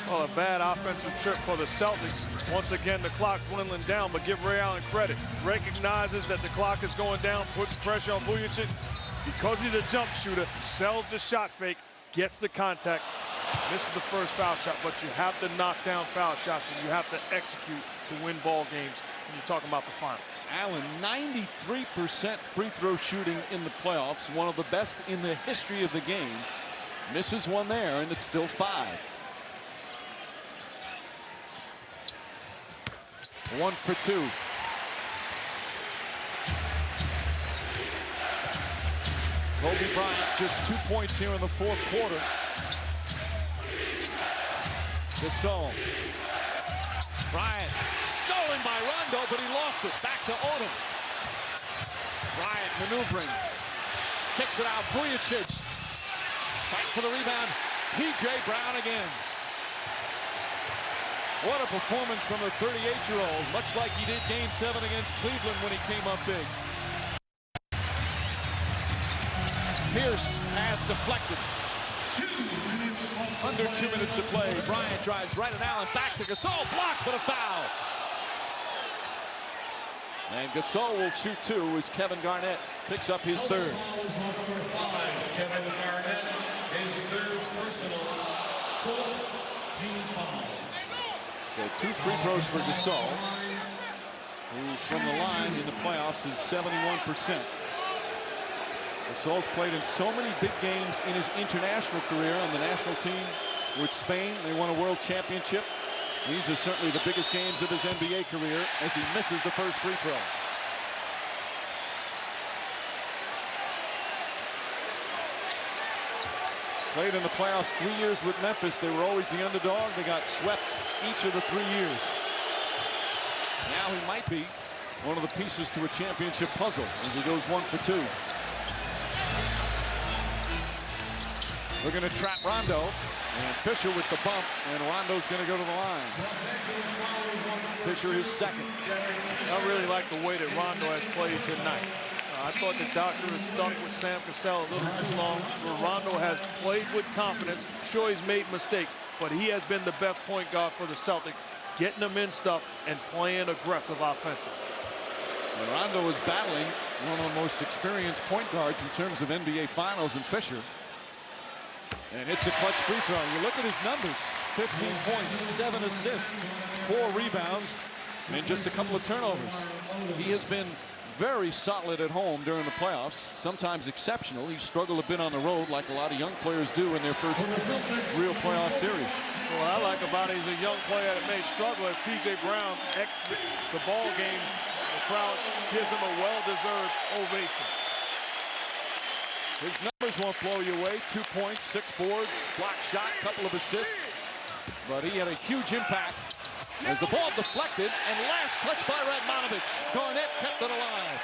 Well, a bad offensive trip for the Celtics. Once again, the clock dwindling down, but give Ray Allen credit. Recognizes that the clock is going down, puts pressure on Vujicic. Because he's a jump shooter, sells the shot fake, gets the contact. Misses the first foul shot, but you have to knock down foul shots, and you have to execute to win ball games when you're talking about the final. Allen, 93% free throw shooting in the playoffs, one of the best in the history of the game. Misses one there, and it's still 5. 1 for 2. Kobe Bryant just 2 points here in the fourth quarter. Gasol. Bryant stolen by Rondo, but he lost it. Back to Odom. Bryant maneuvering. Kicks it out. Vujicic. Fight for the rebound. P.J. Brown again. What a performance from the 38-year-old, much like he did Game 7 against Cleveland when he came up big. Pierce pass deflected. Under 2 minutes to play. Bryant drives right at Allen. Back to Gasol. Blocked, but a foul. And Gasol will shoot 2 as Kevin Garnett picks up his third. Number 5, Kevin Garnett, his third personal, fourth team foul. So 2 free throws for Gasol, who from the line in the playoffs is 71%. Gasol's played in so many big games in his international career on the national team with Spain. They won a world championship. These are certainly the biggest games of his NBA career as he misses the first free throw. Played in the playoffs 3 years with Memphis. They were always the underdog. They got swept each of the 3 years. Now he might be one of the pieces to a championship puzzle as he goes 1 for 2. We're going to trap Rondo, and Fisher with the bump, and Rondo's going to go to the line. Fisher is second. I really like the way that Rondo has played tonight. I thought the doctor was stuck with Sam Cassell a little too long, where Rondo has played with confidence. Sure, he's made mistakes, but he has been the best point guard for the Celtics, getting them in stuff and playing aggressive offensively. And Rondo is battling one of the most experienced point guards in terms of NBA Finals in Fisher. And it's a clutch free throw. You look at his numbers, 15 points, 7 assists, 4 rebounds, and just a couple of turnovers. He has been very solid at home during the playoffs, sometimes exceptional. He's struggled a bit on the road like a lot of young players do in their first real playoff series. What I like about it, he's a young player that may struggle. As P.J. Brown exits the ball game, the crowd gives him a well-deserved ovation. His numbers won't blow you away. 2 points, 6 boards, block shot, couple of assists. But he had a huge impact as the ball deflected, and last touch by Radmanovic. Garnett kept it alive.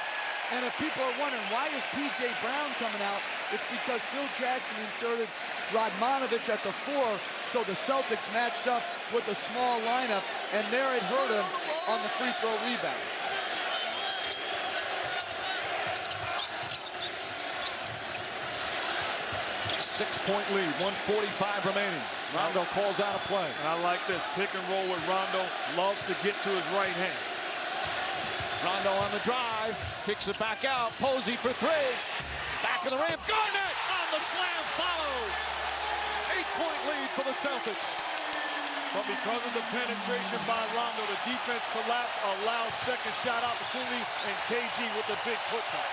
And if people are wondering, why is P.J. Brown coming out? It's because Phil Jackson inserted Radmanovic at the 4, so the Celtics matched up with a small lineup, and there it hurt him on the free throw rebound. Six-point lead, 1:45 remaining. Rondo calls out a play. And I like this pick and roll with Rondo. Loves to get to his right hand. Rondo on the drive, kicks it back out. Posey for 3. Back of the rim. Garnett on the slam follow. 8-point lead for the Celtics. But because of the penetration by Rondo, the defense collapse allows second shot opportunity, and KG with the big putback.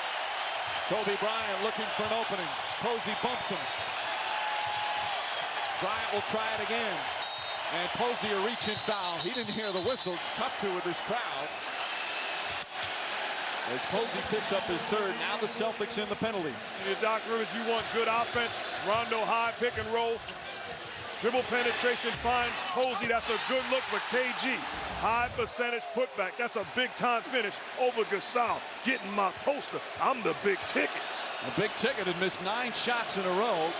Kobe Bryant looking for an opening. Posey bumps him. Bryant will try it again. And Posey a reach-in foul. He didn't hear the whistle. It's tough to with this crowd. As Posey picks up his third, now the Celtics in the penalty. Doc Rivers, you want good offense. Rondo high, pick and roll. Dribble penetration finds Posey. That's a good look for KG. High percentage putback. That's a big-time finish over Gasol. Getting my poster. I'm the big ticket. A big ticket had missed 9 shots in a row,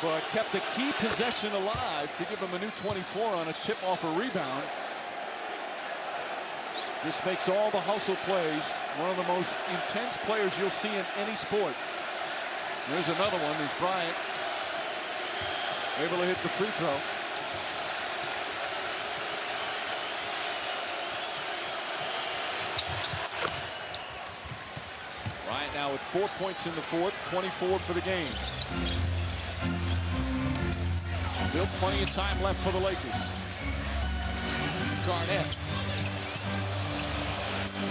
but kept the key possession alive to give him a new 24 on a tip off a rebound. This makes all the hustle plays. One of the most intense players you'll see in any sport. There's another one. There's Bryant. Able to hit the free throw. Bryant now with 4 points in the fourth, 24 for the game. Still plenty of time left for the Lakers. Garnett.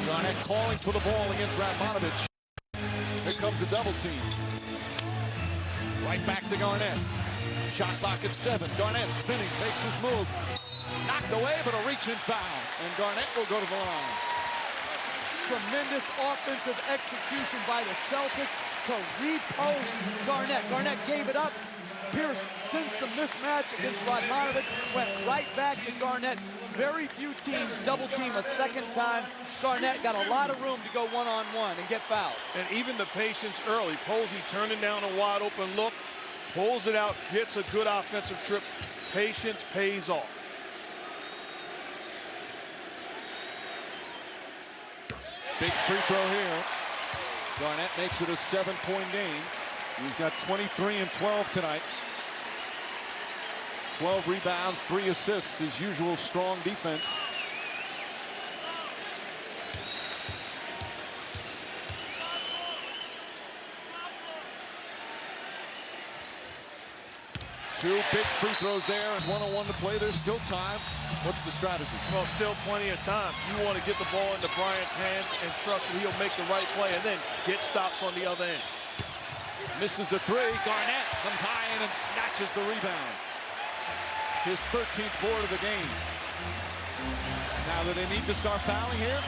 Garnett calling for the ball against Radmanovic. Here comes a double team. Right back to Garnett. Shot clock at 7. Garnett spinning, makes his move. Knocked away, but a reach and foul. And Garnett will go to the line. Tremendous offensive execution by the Celtics to repost Garnett. Garnett gave it up. Pierce, since the mismatch against Radmanovic, went right back to Garnett. Very few teams double team a second time. Garnett got a lot of room to go one-on-one and get fouled. And even the patience early. Posey turning down a wide open look, pulls it out, gets a good offensive trip. Patience pays off. Big free throw here. Garnett makes it a 7-point game. He's got 23 and 12 tonight. 12 rebounds, 3 assists, his usual strong defense. Two big free throws there and 1-on-1 to play. There's still time. What's the strategy? Well, still plenty of time. You want to get the ball into Bryant's hands and trust that he'll make the right play and then get stops on the other end. Misses the 3. Garnett comes high in and snatches the rebound. His 13th board of the game. Now do they need to start fouling here?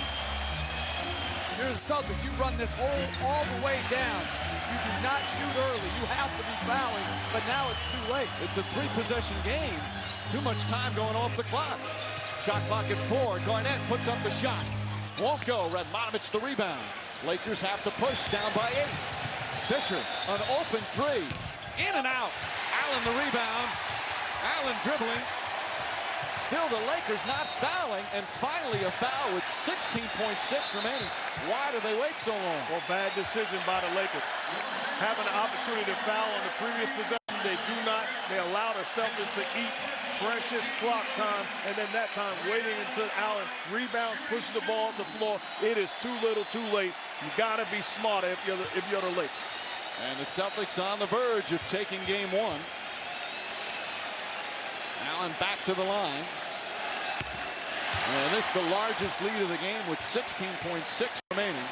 Here's the Celtics. You run this all the way down. You do not shoot early. You have to be fouling, but now it's too late. It's a 3-possession game. Too much time going off the clock. Shot clock at 4. Garnett puts up the shot. Won't go. Radmanovic the rebound. Lakers have to push down by 8. Fisher, an open 3. In and out. Allen the rebound. Allen dribbling. Still the Lakers not fouling, and finally a foul with 16.6 remaining. Why do they wait so long? Well, bad decision by the Lakers. Having an opportunity to foul on the previous possession, they do not. They allow the Celtics to eat precious clock time, and then that time waiting until Allen rebounds, pushes the ball up the floor. It is too little, too late. You got to be smarter if you're the Lakers. And the Celtics on the verge of taking game 1. Allen back to the line. And this is the largest lead of the game with 16.6 remaining.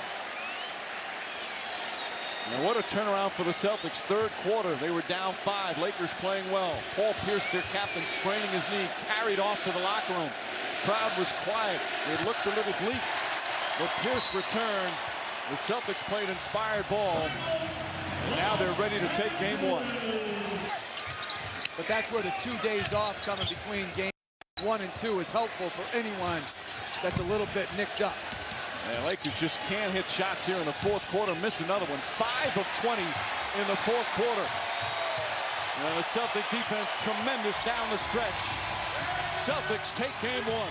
And what a turnaround for the Celtics. Third quarter, they were down 5. Lakers playing well. Paul Pierce, their captain, spraining his knee, carried off to the locker room. Crowd was quiet. It looked a little bleak, but Pierce returned. The Celtics played inspired ball, and now they're ready to take game 1. But that's where the 2 days off coming between game 1 and 2 is helpful for anyone that's a little bit nicked up. And Lakers just can't hit shots here in the fourth quarter. Miss another one. 5 of 20 in the fourth quarter. And the Celtic defense tremendous down the stretch. Celtics take game 1.